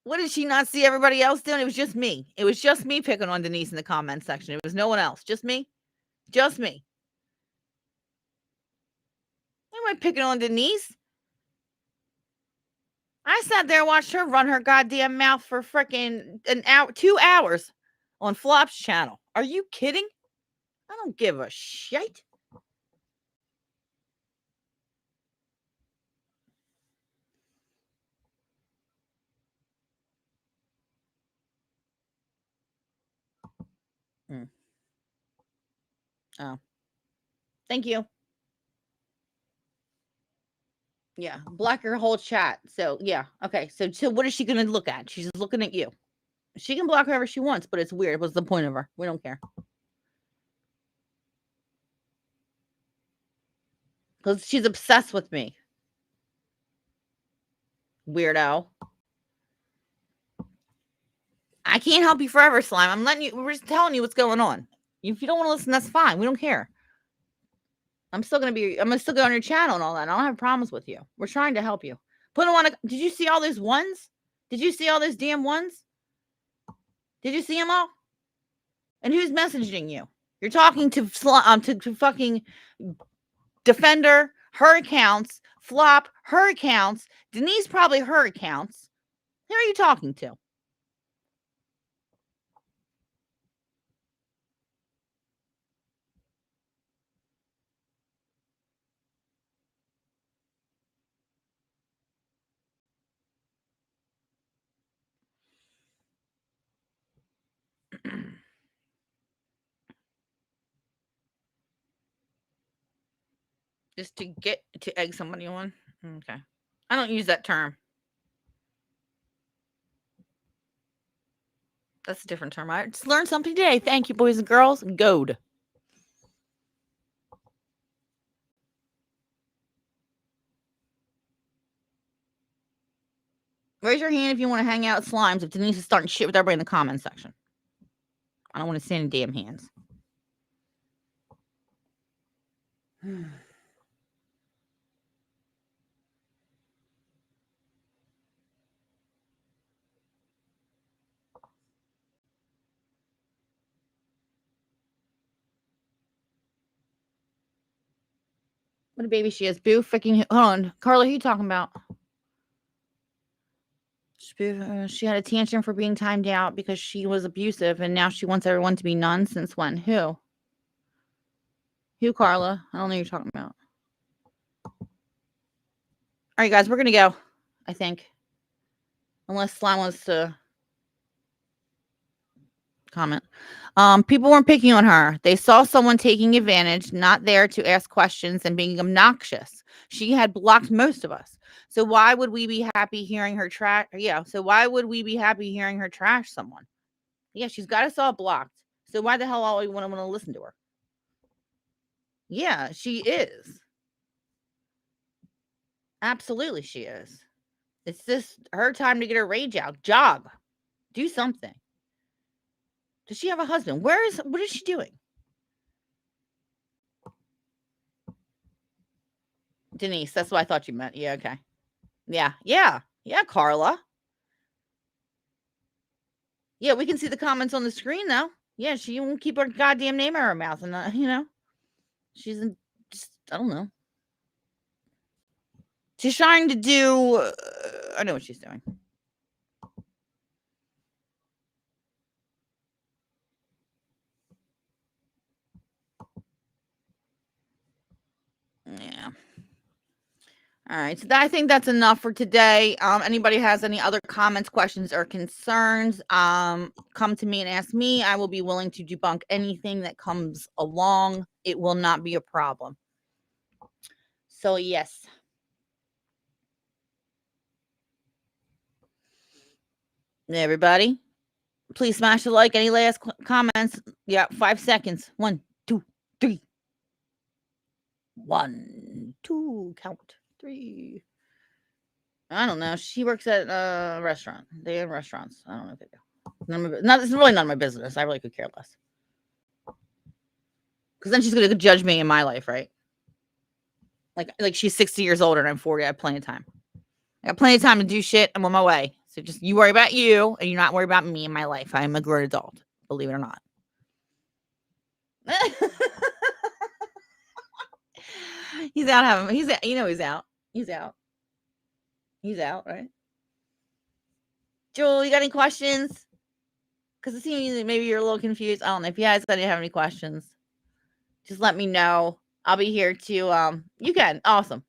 What did she not see everybody else doing? It was just me. It was just me picking on Denise in the comment section. It was no one else. Just me. Just me. Am I picking on Denise? I sat there and watched her run her goddamn mouth for freaking an hour, 2 hours on Flop's channel. Are you kidding? I don't give a shit. Mm. Oh, thank you. Yeah, block her whole chat. So yeah, okay. So what is she gonna look at? She's just looking at you. She can block whoever she wants, but it's weird. What's the point of her? We don't care because she's obsessed with me. Weirdo. I can't help you forever, Slime. I'm letting you. We're just telling you what's going on. If you don't want to listen, that's fine. We don't care. I'm still gonna still go on your channel and all that. I don't have problems with you. We're trying to help you. Put them on. Did you see all those ones? Did you see all those damn ones? Did you see them all? And who's messaging you? You're talking to to fucking Defender, her accounts, Flop, her accounts, Denise, probably her accounts. Who are you talking to? Just to get to egg somebody on? Okay. I don't use that term. That's a different term. I just learned something today. Thank you, boys and girls. Goad. Raise your hand if you want to hang out with slimes. If Denise is starting shit with everybody in the comment section, I don't want to see any damn hands. What a baby she is. Boo freaking. Hold on. Carla, who you talking about? She had a tantrum for being timed out because she was abusive and now she wants everyone to be nuns. Since when? Who? Who, Carla? I don't know who you're talking about. All right, guys, we're going to go, I think. Unless Slime wants to comment. People weren't picking on her. They saw someone taking advantage, not there to ask questions and being obnoxious. She had blocked most of us. So why would we be happy hearing her trash? Yeah. So why would we be happy hearing her trash someone? Yeah, she's got us all blocked. So why the hell all we want to listen to her? Yeah, she is. Absolutely, she is. It's just her time to get her rage out. Jog. Do something. Does she have a husband? What is she doing? Denise, that's what I thought you meant. Yeah, okay. Yeah, yeah. Yeah, Carla. Yeah, we can see the comments on the screen though. Yeah, she won't keep her goddamn name in her mouth, and she's just I don't know. She's trying to do. I know what she's doing. Yeah. All right. So I think that's enough for today. Anybody has any other comments, questions, or concerns? Come to me and ask me. I will be willing to debunk anything that comes along. It will not be a problem. So yes. Everybody, please smash the like. Any last comments? Yeah, 5 seconds. 1, 2, 3. 1, 2. Count 3. I don't know. She works at a restaurant. They have restaurants. I don't know if they do. This is really none of my business. I really could care less. Because then she's going to judge me in my life, right? Like she's 60 years older and I'm 40. I have plenty of time. I got plenty of time to do shit. I'm on my way. So just you worry about you and you're not worried about me in my life. I'm a grown adult, believe it or not. He's out having, he's out, he's out. He's out. He's out, right? Joel, you got any questions? Because it seems that maybe you're a little confused. I don't know. If you guys didn't have any questions, just let me know. I'll be here to, you can. Awesome.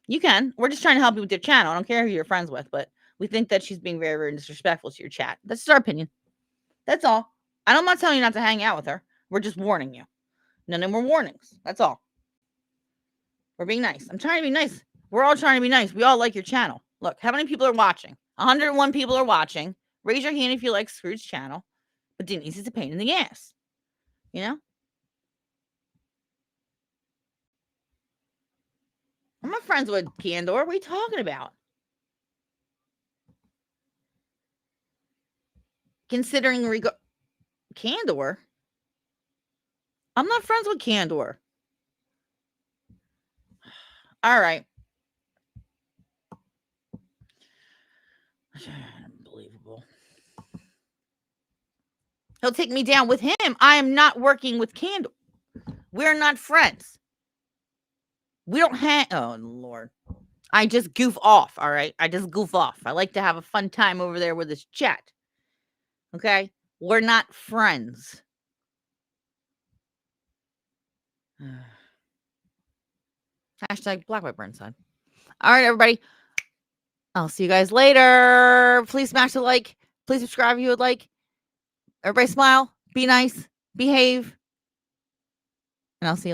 You can. We're just trying to help you with your channel. I don't care who you're friends with, but we think that she's being very, very disrespectful to your chat. That's just our opinion. That's all. I'm not telling you not to hang out with her. We're just warning you. No more warnings. That's all. We're being nice. I'm trying to be nice. We're all trying to be nice. We all like your channel. Look, how many people are watching? 101 people are watching. Raise your hand if you like Scrooge's channel. But Denise is a pain in the ass. You know? I'm not friends with Candor. What are you talking about? Considering Candor? I'm not friends with Candor. All right. Unbelievable. He'll take me down with him. I am not working with Candor. We're not friends. We don't have. Oh, Lord. I just goof off. All right. I just goof off. I like to have a fun time over there with this chat. Okay. We're not friends. Hashtag Black White Burnside. All right, everybody. I'll see you guys later. Please smash the like. Please subscribe if you would like. Everybody smile. Be nice. Behave. And I'll see you later.